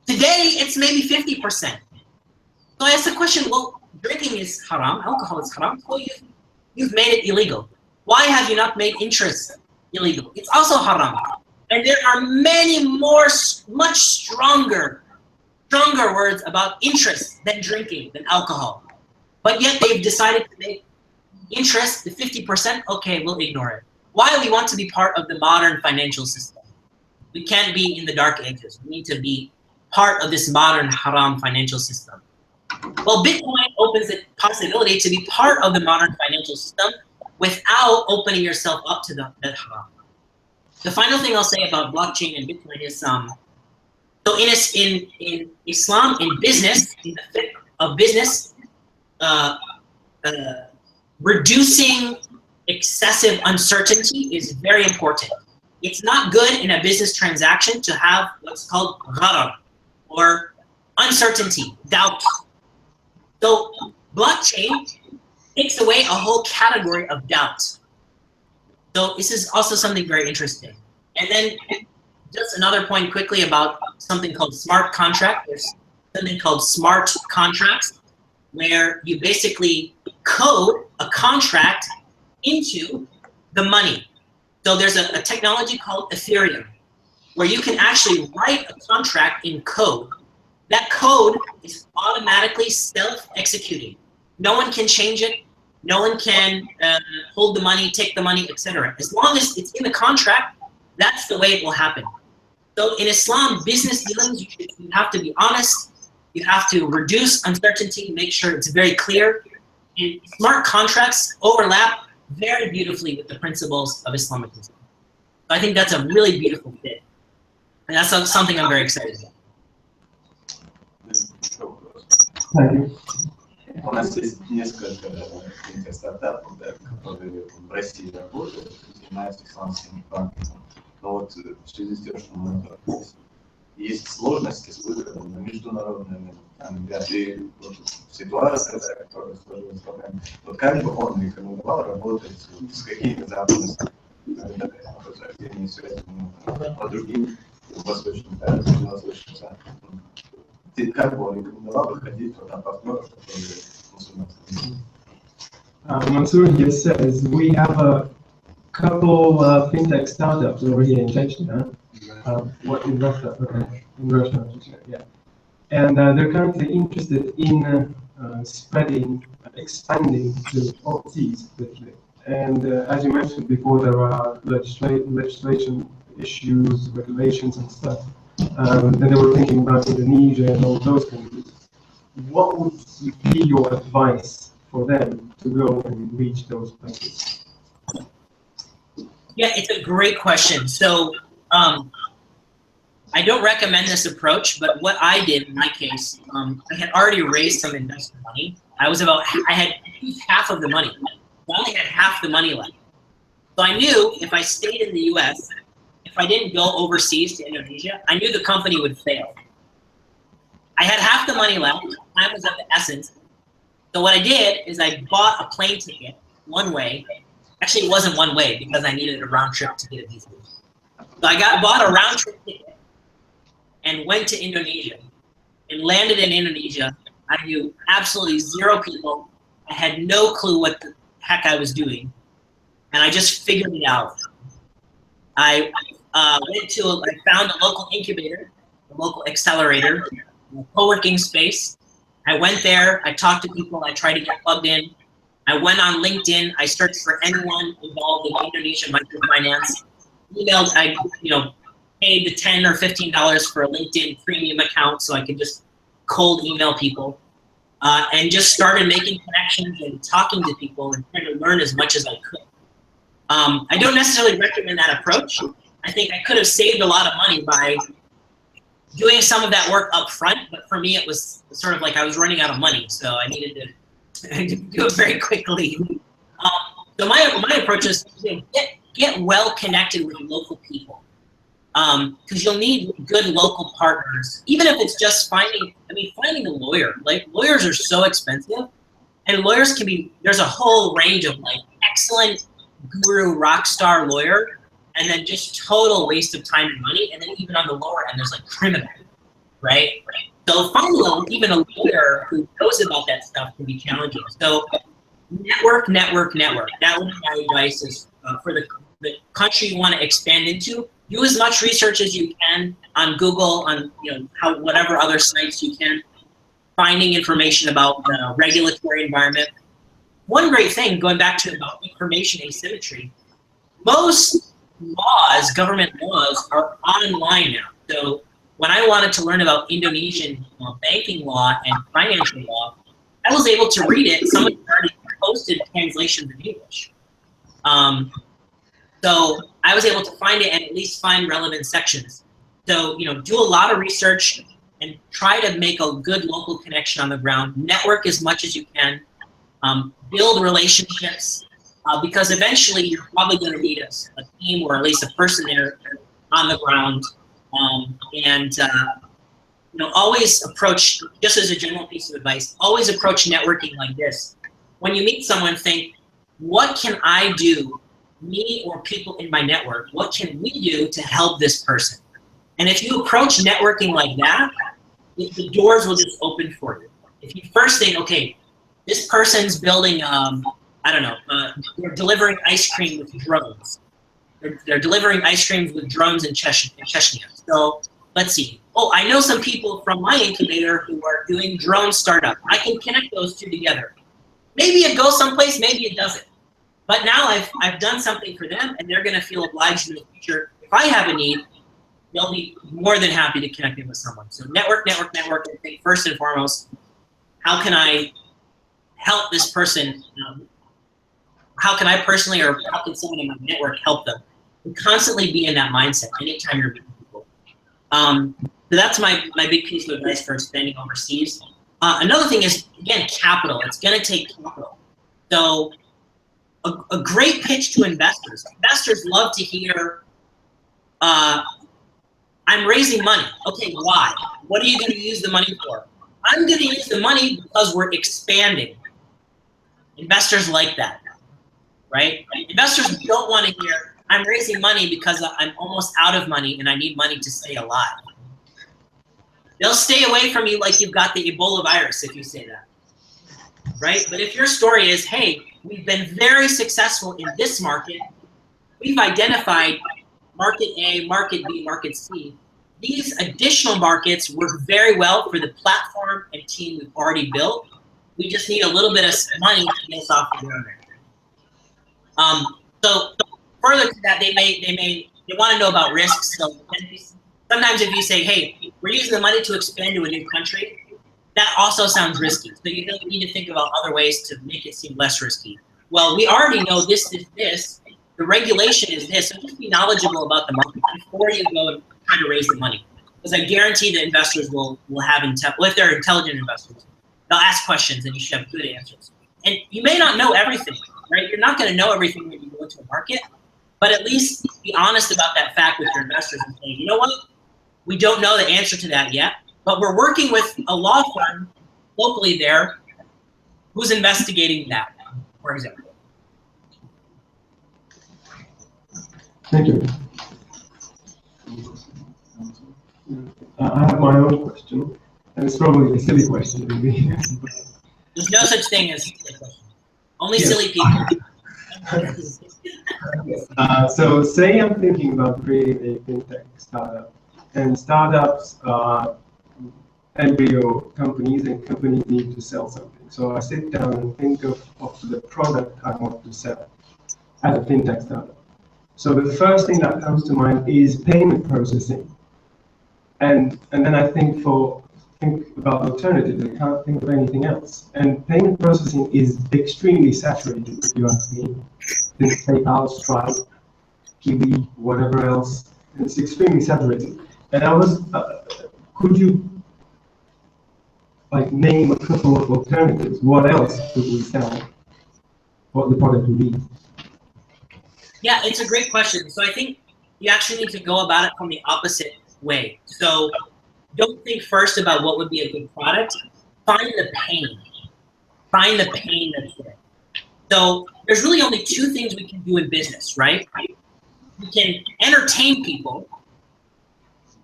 Today, it's maybe 50%. So I asked the question, well, drinking is haram, alcohol is haram, so you've made it illegal. Why have you not made interest illegal? It's also haram. And there are many more, much stronger words about interest than drinking, than alcohol. But yet they've decided to make interest, the 50%, okay, we'll ignore it. Why? We want to be part of the modern financial system. We can't be in the dark ages. We need to be part of this modern haram financial system. Well, Bitcoin opens the possibility to be part of the modern financial system without opening yourself up to that haram. The final thing I'll say about blockchain and Bitcoin is, so in Islam, in business, in the fiqh of business, reducing excessive uncertainty is very important. It's not good in a business transaction to have what's called gharar, or uncertainty, doubt. So blockchain takes away a whole category of doubt. So this is also something very interesting. And then just another point quickly about something called smart contract. There's something called smart contracts, where you basically code a contract into the money. So there's a technology called Ethereum, where you can actually write a contract in code. That code is automatically self-executing. No one can change it. No one can hold the money, take the money, etc. As long as it's in the contract, that's the way it will happen. So in Islam, business dealings, you have to be honest. You have to reduce uncertainty, make sure it's very clear. And smart contracts overlap very beautifully with the principles of Islamic Islam. I think that's a really beautiful fit. And that's something I'm very excited about. Thank you. У нас есть несколько стартапов, да, которые в России работают, занимаются исламским банком. Но вот в связи с тем, что мы есть сложности с выходом на международный рынок. Там, и вот ситуация, которая сложилась с вами, вот как бы он рекомендовал работать с какими западными рождением связи по другим восточным, да, восточным странам? Как бы он рекомендовал выходить на партнеров, которые мусульманские? Mansoor here says we have a couple fintech startups over here in Chechnya. What in Russia? Okay, in Russia, yeah. And they're currently interested in expanding to overseas, literally. And as you mentioned before, there are legislation issues, regulations, and stuff. And they were thinking about Indonesia and all those countries. What would be your advice for them to go and reach those places? Yeah, it's a great question. So I don't recommend this approach, but what I did in my case, I had already raised some investor money. I had used half of the money. I only had half the money left. So I knew if I stayed in the US, if I didn't go overseas to Indonesia, I knew the company would fail. I had half the money left. Time was of the essence. So what I did is I bought a plane ticket one way. Actually, it wasn't one way because I needed a round trip to get a visa. So I bought a round trip ticket and went to Indonesia and landed in Indonesia. I knew absolutely zero people. I had no clue what the heck I was doing. And I just figured it out. I found a local incubator, a local accelerator, co-working space. I went there, I talked to people, I tried to get plugged in. I went on LinkedIn, I searched for anyone involved in Indonesian microfinance. Emailed, I paid the $10 or $15 for a LinkedIn premium account so I could just cold email people. And just started making connections and talking to people and trying to learn as much as I could. I don't necessarily recommend that approach. I think I could have saved a lot of money by doing some of that work up front, but for me it was sort of like I was running out of money, so I needed to do it very quickly. So my approach is get well connected with local people, because you'll need good local partners, even if it's just finding a lawyer. Like, lawyers are so expensive, and lawyers can be, there's a whole range of like excellent guru rock star lawyer, and then just total waste of time and money, and then even on the lower end there's like criminal, right? So finding even a lawyer who knows about that stuff can be challenging. So network. That would be my advice is for the country you want to expand into. Do as much research as you can on Google, on whatever other sites you can, finding information about the regulatory environment. One great thing, going back to about information asymmetry, most laws, government laws, are online now. So when I wanted to learn about Indonesian banking law and financial law, I was able to read it. Someone already posted translations in English. So I was able to find it and at least find relevant sections. So, do a lot of research and try to make a good local connection on the ground. Network as much as you can. Build relationships, because eventually you're probably going to need a team or at least a person there on the ground. Always approach, just as a general piece of advice, always approach networking like this. When you meet someone, think, what can I do, me or people in my network, what can we do to help this person? And if you approach networking like that, the doors will just open for you. If you first think, okay, this person's building, they're delivering ice cream with drones. They're delivering ice creams with drones in Chechnya. So let's see. Oh, I know some people from my incubator who are doing drone startup. I can connect those two together. Maybe it goes someplace, maybe it doesn't. But now I've done something for them, and they're going to feel obliged in the future. If I have a need, they'll be more than happy to connect me with someone. So network. I think first and foremost, how can I help this person? How can I personally, or how can someone in my network help them? And constantly be in that mindset anytime you're meeting people. So that's my big piece of advice for expanding overseas. Another thing is, again, capital. It's going to take capital. So a great pitch to investors. Investors love to hear, I'm raising money. Okay, why? What are you going to use the money for? I'm going to use the money because we're expanding. Investors like that, right? Investors don't want to hear, I'm raising money because I'm almost out of money and I need money to stay alive. They'll stay away from you like you've got the Ebola virus if you say that, right? But if your story is, hey, we've been very successful in this market, we've identified market A, market B, market C. These additional markets work very well for the platform and team we've already built. We just need a little bit of money to get us off the ground. So further to that, they want to know about risks. So sometimes if you say, hey, we're using the money to expand to a new country, that also sounds risky. So you need to think about other ways to make it seem less risky. Well, we already know this is this. The regulation is this. So just be knowledgeable about the market before you go and try to raise the money. Because I guarantee the investors will have if they're intelligent investors, they'll ask questions and you should have good answers. And you may not know everything, right? You're not going to know everything when you go into a market, but at least be honest about that fact with your investors and say, you know what? We don't know the answer to that yet, but we're working with a law firm locally there who's investigating that, for example. Thank you. I have my own question, and it's probably a silly question. There's no such thing as silly question. Only silly people. So say I'm thinking about creating a fintech startup, and startups embryo companies, and companies need to sell something. So I sit down and think of the product I want to sell as a fintech startup. So the first thing that comes to mind is payment processing. And then I think about alternatives. I can't think of anything else. And payment processing is extremely saturated, if you ask me. Think PayPal, Stripe, Kiwi, whatever else. It's extremely saturated. And I was, could you name a couple of alternatives? What else could we sell? What the product would be? Yeah, it's a great question. So I think you actually need to go about it from the opposite way. So don't think first about what would be a good product. Find the pain. Find the pain that's there. So there's really only two things we can do in business, right? We can entertain people.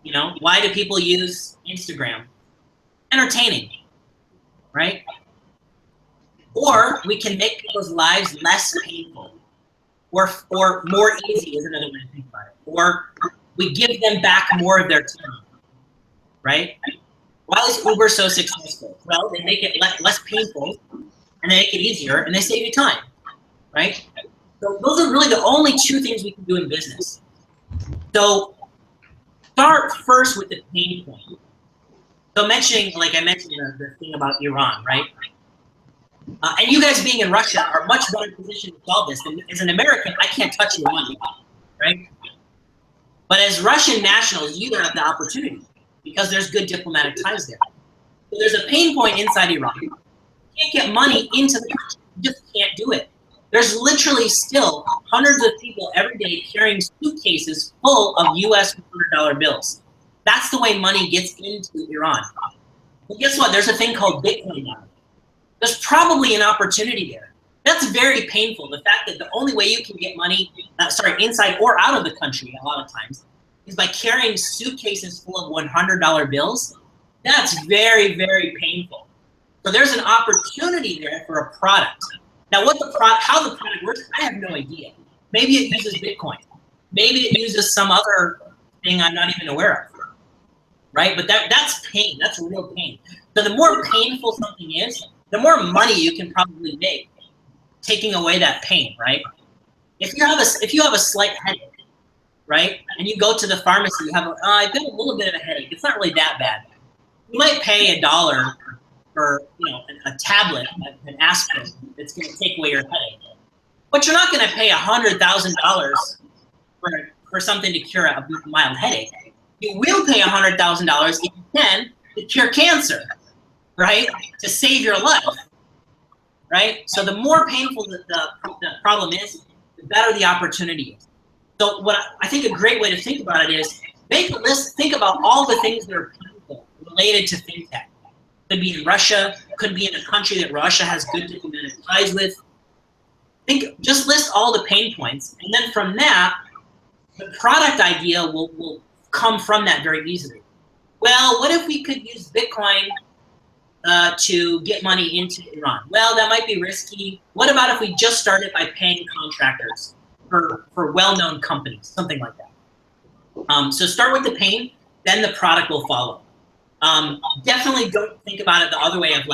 You know, why do people use Instagram? Entertaining, right? Or we can make people's lives less painful. Or more easy is another way to think about it. Or we give them back more of their time, right? Why is Uber so successful? Well, they make it less painful, and they make it easier, and they save you time, right? So those are really the only two things we can do in business. So start first with the pain point. So like I mentioned the thing about Iran, right? And you guys being in Russia are much better positioned to solve this. And as an American, I can't touch your money, right? But as Russian nationals, you have the opportunity because there's good diplomatic ties there. So there's a pain point inside Iran. You can't get money into the country. You just can't do it. There's literally still hundreds of people every day carrying suitcases full of US $100 bills. That's the way money gets into Iran. Well, guess what? There's a thing called Bitcoin now. There's probably an opportunity there. That's very painful. The fact that the only way you can get money, inside or out of the country a lot of times, is by carrying suitcases full of $100 bills. That's very, very painful. So there's an opportunity there for a product. Now, how the product works, I have no idea. Maybe it uses Bitcoin. Maybe it uses some other thing I'm not even aware of, right? But that's pain. That's real pain. So the more painful something is, the more money you can probably make taking away that pain, right? If you have a slight headache, right, and you go to the pharmacy, you have I've got a little bit of a headache. It's not really that bad. You might pay $1 for a tablet, an aspirin that's going to take away your headache, but you're not going to pay $100,000 for something to cure a mild headache. You will pay $100,000 if you can to cure cancer. Right? To save your life, right? So the more painful the problem is, the better the opportunity is. So what I think a great way to think about it is make a list, think about all the things that are painful related to fintech. Could be in Russia, could be in a country that Russia has good diplomatic ties with. Just list all the pain points, and then from that, the product idea will come from that very easily. Well, what if we could use Bitcoin to get money into Iran? Well, that might be risky. What about if we just started by paying contractors for well-known companies, something like that? So start with the pain, then the product will follow. Definitely don't think about it the other way of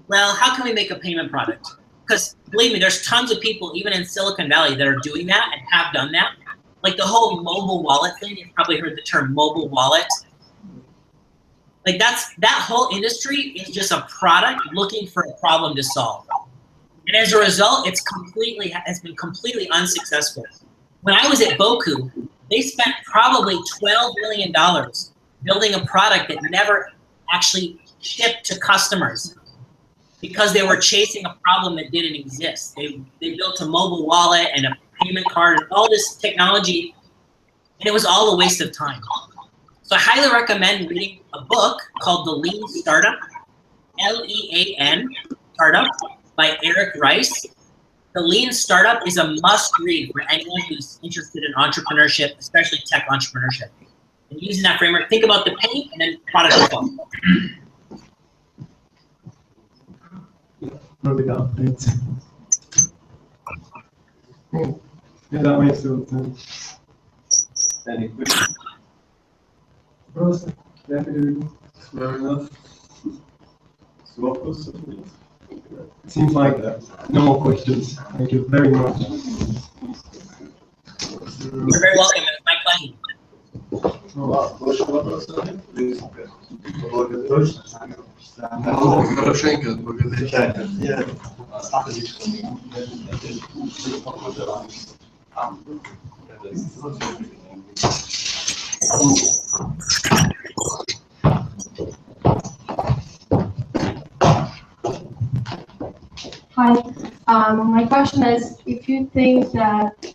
well, how can we make a payment product? Because believe me, there's tons of people, even in Silicon Valley, that are doing that and have done that. Like the whole mobile wallet thing, you've probably heard the term mobile wallet. Like that whole industry is just a product looking for a problem to solve. And as a result, has been completely unsuccessful. When I was at Boku, they spent probably $12 million building a product that never actually shipped to customers because they were chasing a problem that didn't exist. They built a mobile wallet and a payment card and all this technology, and it was all a waste of time. So I highly recommend reading a book called The Lean Startup, L-E-A-N, Startup, by Eric Rice. The Lean Startup is a must-read for anyone who's interested in entrepreneurship, especially tech entrepreneurship. And using that framework, think about the pain and then product development. Thanks. Yeah, that makes total sense. Any questions? Rosa, definitely. Fair enough. Seems like no more questions. Thank you very much. You're very welcome. It's my pleasure. Больше вопросов? Хорошенько, благодарю. Hi, my question is, if you think that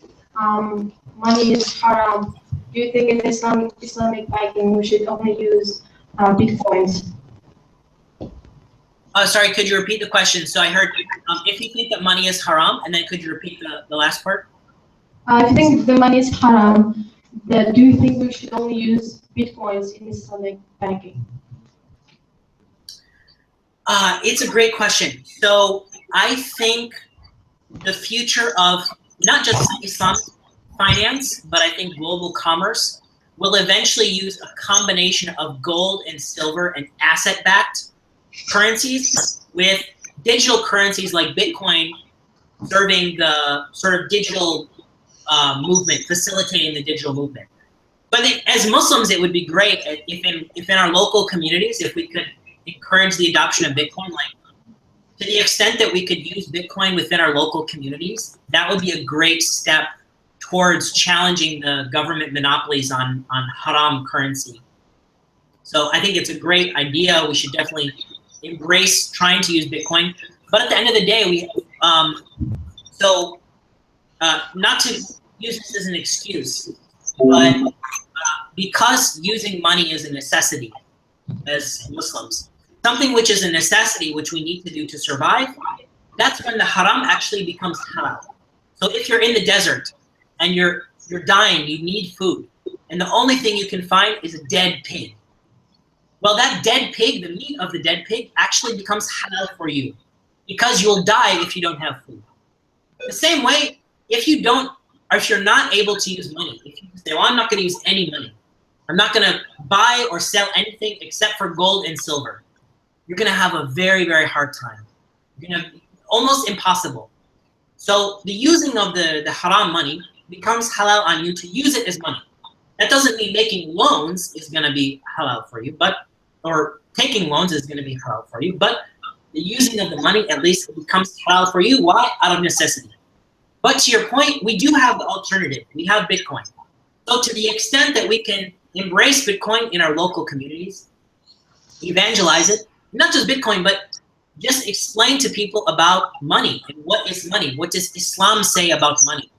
money is haram, do you think in Islamic banking we should only use bitcoins? Sorry, could you repeat the question? So I heard, if you think that money is haram, and then could you repeat the last part? If you think the money is haram, do you think we should only use bitcoins in Islamic banking? It's a great question. So I think the future of not just Islamic finance, but I think global commerce will eventually use a combination of gold and silver and asset-backed currencies with digital currencies like Bitcoin serving the sort of digital movement, facilitating the digital movement. But as Muslims, it would be great if in our local communities, if we could encourage the adoption of Bitcoin, like to the extent that we could use Bitcoin within our local communities, that would be a great step towards challenging the government monopolies on haram currency. So I think it's a great idea. We should definitely embrace trying to use Bitcoin. But at the end of the day, not to use this as an excuse, but because using money is a necessity as Muslims, something which is a necessity, which we need to do to survive, that's when the haram actually becomes halal. So if you're in the desert and you're dying, you need food, and the only thing you can find is a dead pig. Well, that dead pig, the meat of the dead pig, actually becomes halal for you because you'll die if you don't have food. The same way, if you're not able to use money, if you say, well, I'm not going to use any money, I'm not going to buy or sell anything except for gold and silver, you're going to have a very, very hard time. You're going to almost impossible. So the using of the haram money becomes halal on you to use it as money. That doesn't mean making loans is going to be halal for you, or taking loans is going to be halal for you, but the using of the money at least becomes halal for you. Why? Out of necessity. But to your point, we do have the alternative. We have Bitcoin. So to the extent that we can embrace Bitcoin in our local communities, evangelize it, not just Bitcoin, but just explain to people about money and what is money. What does Islam say about money?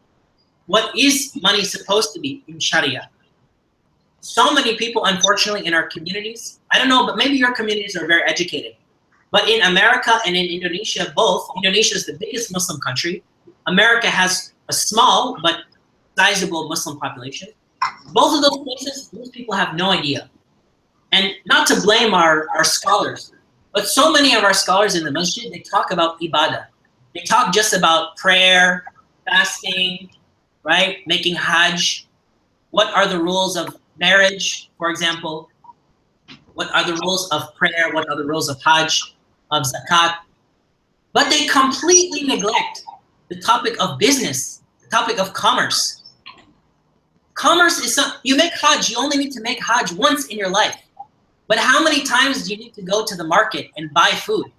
What is money supposed to be in Sharia? So many people, unfortunately, in our communities, I don't know, but maybe your communities are very educated. But in America and in Indonesia, both, Indonesia is the biggest Muslim country. America has a small but sizable Muslim population. Both of those places, most people have no idea. And not to blame our scholars, but so many of our scholars in the masjid, they talk about ibadah. They talk just about prayer, fasting, right? Making hajj. What are the rules of marriage, for example? What are the rules of prayer? What are the rules of hajj, of zakat? But they completely neglect the topic of business, the topic of commerce. Commerce is you make hajj, you only need to make hajj once in your life. But how many times do you need to go to the market and buy food?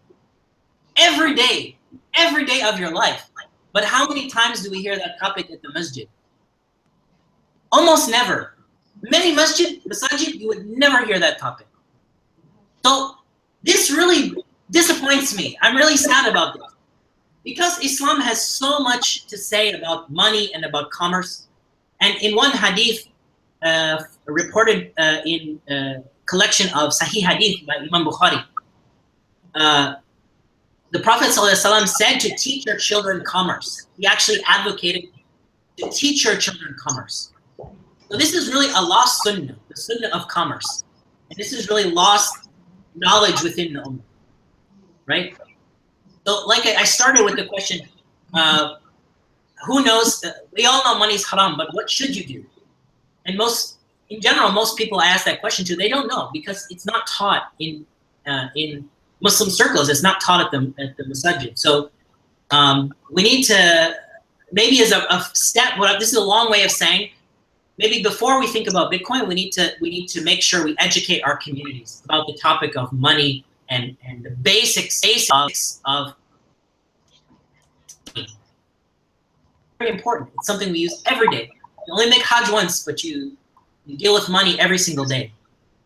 Every day of your life. But how many times do we hear that topic at the masjid? Almost never. Many masajid, you would never hear that topic. So this really disappoints me. I'm really sad about this. Because Islam has so much to say about money and about commerce. And in one hadith reported in a collection of Sahih Hadith by Imam Bukhari, the Prophet ﷺ said to teach your children commerce. He actually advocated to teach your children commerce. So this is really a lost sunnah, the sunnah of commerce. And this is really lost knowledge within the ummah, right? So like I started with the question, who knows, we all know money is haram, but what should you do? And most in general, most people I ask that question to, they don't know because it's not taught in Muslim circles. It's not taught at the masajid. So we need to, maybe as a step, this is a long way of saying, maybe before we think about Bitcoin, we need to make sure we educate our communities about the topic of money and the basics of very important. It's something we use every day. You only make Hajj once, but you deal with money every single day.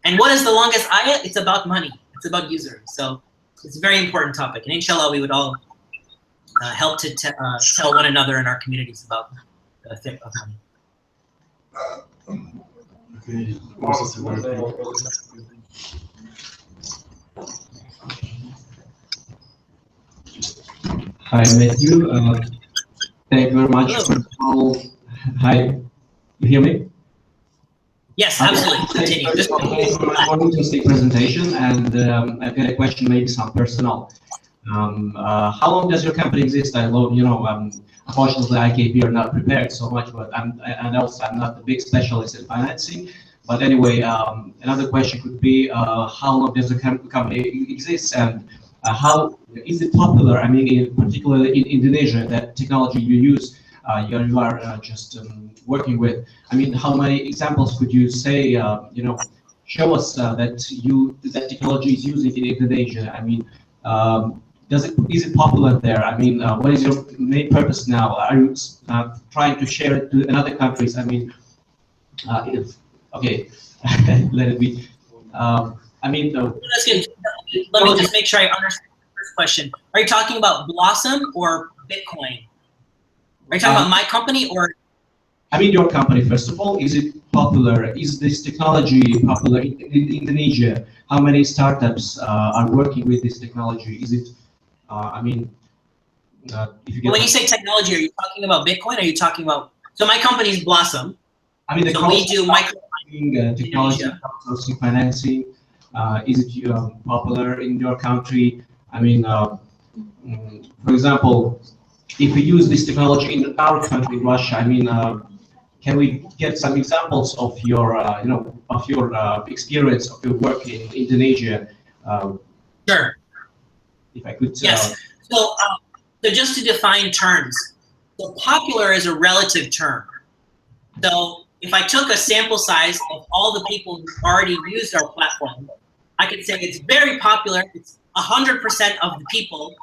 And what is the longest ayah? It's about money. It's about usury. So it's a very important topic. And inshallah, we would all help to tell one another in our communities about the thing of money. Okay. Hi, Metью. Thank you very much for the call. Hi, you hear me? Yes, absolutely. Continue. Just one interesting presentation, and I've got a question, maybe some personal. How long does your company exist? I know, unfortunately, IKP are not prepared so much, but I'm not a big specialist in financing. But anyway, another question could be, how long does the company exist, and how is it popular? I mean, particularly in Indonesia, that technology you use, you are just working with. I mean, how many examples could you say? Show us that technology is using in Indonesia. I mean, is it popular there? I mean, what is your main purpose now? Are you trying to share it to other countries? I mean, okay, let it be. I mean, let me just make sure I understand the first question. Are you talking about Blossom or Bitcoin? Are you talking about my company or? I mean, your company, first of all, is it popular? Is this technology popular in Indonesia? How many startups are working with this technology? Is it, if you when you say technology, are you talking about Bitcoin? Or are you talking about, so my company is Blossom. I mean, so we do micro technology, crowdsourcing, financing. Is it popular in your country? I mean, for example, if we use this technology in our country, Russia, I mean, can we get some examples of your, experience of your work in Indonesia? Sure. If I could. Yes. So just to define terms, so popular is a relative term. So if I took a sample size of all the people who already used our platform, I could say it's very popular. It's 100% of the people,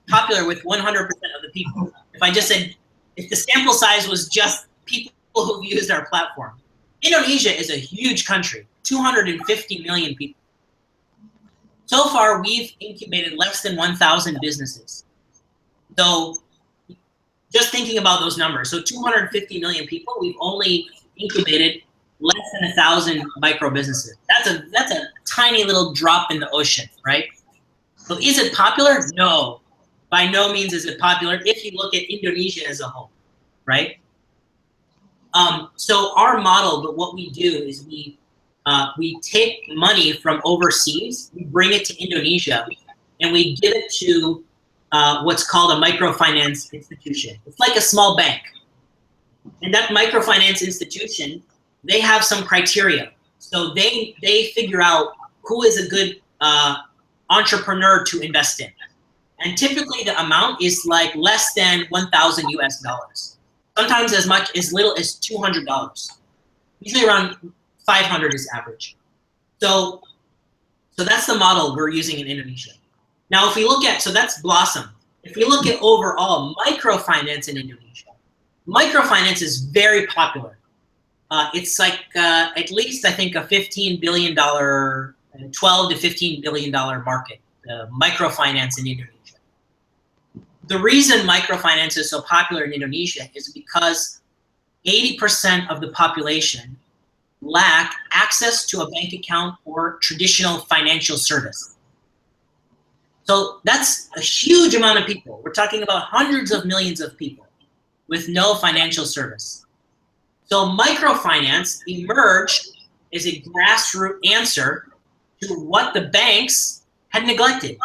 popular with 100% of the people. If I just said, if the sample size was just people who've used our platform. Indonesia is a huge country, 250 million people. So far, we've incubated less than 1,000 businesses. So just thinking about those numbers, so 250 million people, we've only incubated less than 1,000 micro businesses. That's a tiny little drop in the ocean, right? So is it popular? No, by no means is it popular if you look at Indonesia as a whole, right? So our model, but what we do is we take money from overseas, we bring it to Indonesia, and we give it to what's called a microfinance institution. It's like a small bank. And that microfinance institution, they have some criteria. So they figure out who is a good entrepreneur to invest in. And typically the amount is like less than 1,000 US dollars. Sometimes as little as $200. Usually around 500 is average. So that's the model we're using in Indonesia. Now if we look at, so that's Blossom. If we look at overall microfinance in Indonesia, microfinance is very popular. It's like at least I think a $15 billion, 12 to $15 billion market, microfinance in Indonesia. The reason microfinance is so popular in Indonesia is because 80% of the population lack access to a bank account or traditional financial service. So that's a huge amount of people. We're talking about hundreds of millions of people with no financial service. So microfinance emerged as a grassroots answer to what the banks had neglected.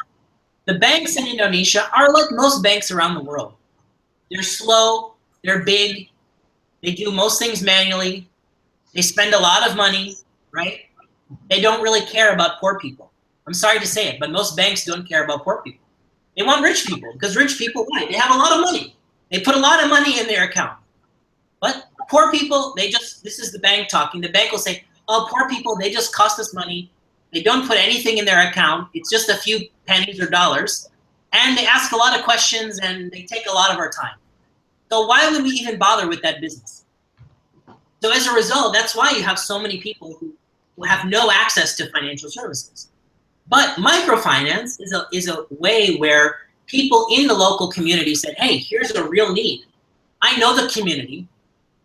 The banks in Indonesia are like most banks around the world. They're slow, they're big, they do most things manually, They spend a lot of money, right? They don't really care about poor people. I'm sorry to say it, but most banks don't care about poor people. They want rich people, because rich people, why? They have a lot of money. They put a lot of money in their account. But poor people, this is the bank talking. The bank will say, oh, poor people, they just cost us money. They don't put anything in their account. It's just a few pennies or dollars. And they ask a lot of questions and they take a lot of our time. So why would we even bother with that business? So as a result, that's why you have so many people who have no access to financial services. But microfinance is a way where people in the local community said, hey, here's a real need. I know the community.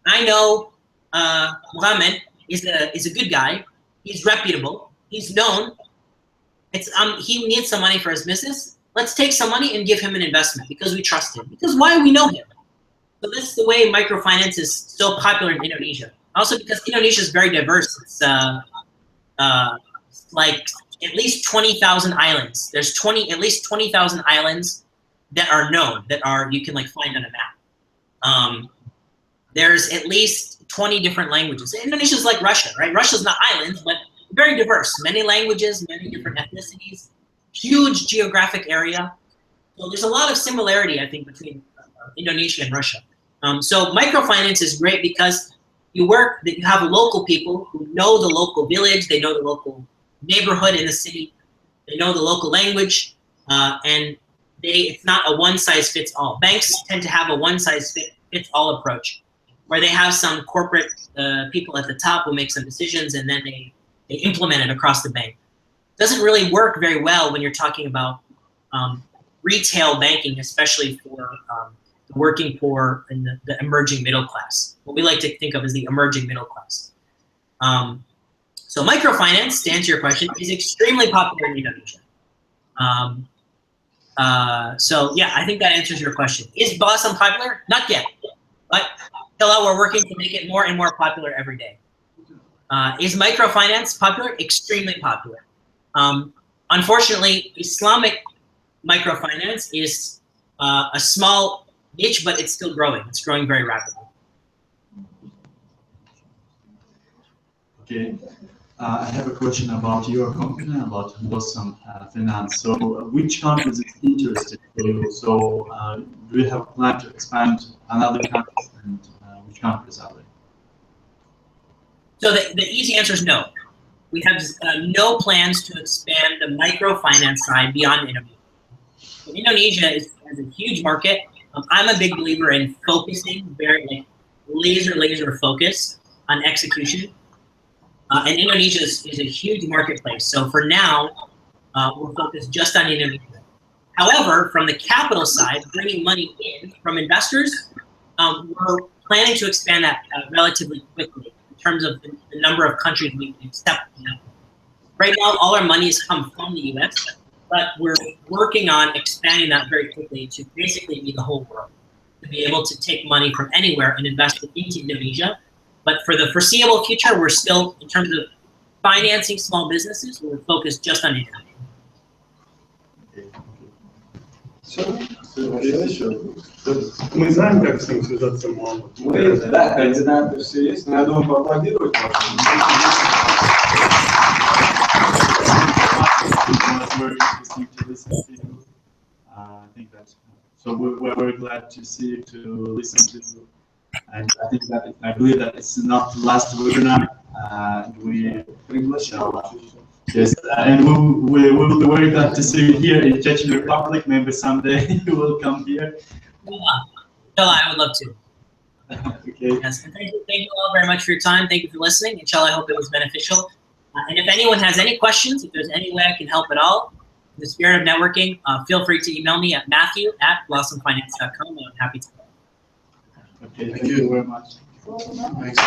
I know Muhammad is a good guy. He's reputable. He's known. He needs some money for his business. Let's take some money and give him an investment because we trust him. Because why? We know him. So this is the way microfinance is so popular in Indonesia. Also because Indonesia is very diverse. It's like at least 20,000 islands. There's at least 20,000 islands that are known, you can like find on a map. There's at least 20 different languages. Indonesia is like Russia, right? Russia's not islands, but very diverse. Many languages, many different ethnicities, huge geographic area. So there's a lot of similarity, I think, between Indonesia and Russia. So microfinance is great because you have local people who know the local village, they know the local neighborhood in the city, they know the local language, and it's not a one-size-fits-all. Banks tend to have a one-size-fits-all approach, where they have some corporate people at the top who make some decisions and then they implement it across the bank. It doesn't really work very well when you're talking about retail banking, especially for the working poor and the emerging middle class. What we like to think of as the emerging middle class. So microfinance, to answer your question, is extremely popular in Indonesia. So yeah, I think that answers your question. Is Blossom popular? Not yet, but inshallah, we're working to make it more and more popular every day. Is microfinance popular? Extremely popular. Unfortunately, Islamic microfinance is a small niche, but it's still growing. It's growing very rapidly. Okay. I have a question about your company, about Blossom Finance. So which countries is interested for you? So do you have a plan to expand another countries, and which countries are they? So the easy answer is no. We have no plans to expand the microfinance side beyond Indonesia. So Indonesia has a huge market. I'm a big believer in focusing, very laser focus on execution. And Indonesia is a huge marketplace. So for now, we're focused just on Indonesia. However, from the capital side, bringing money in from investors, we're planning to expand that relatively quickly in terms of the number of countries we can accept. Right now, all our money has come from the US, but we're working on expanding that very quickly to basically be the whole world, to be able to take money from anywhere and invest it into Indonesia. But for the foreseeable future, we're still, in terms of financing small businesses, we're focused just on Indonesia. Мы знаем, как с ним связаться могут. Да, координаты все есть, но я думаю, поаплодировать можно. Very interesting to listen to you. I think that so we're very glad to see you, to listen to you, and I believe that it's not the last webinar. We shall yes, and we will be very glad to see you here in Czech Republic. Maybe someday you will come here. Inshallah, I would love to. Okay. Yes, and thank you all very much for your time. Thank you for listening. Inshallah, I hope it was beneficial. And if anyone has any questions, if there's any way I can help at all, in the spirit of networking, feel free to email me at matthew@blossomfinance.com. I'm happy to help. Okay, thank you very much. Thanks.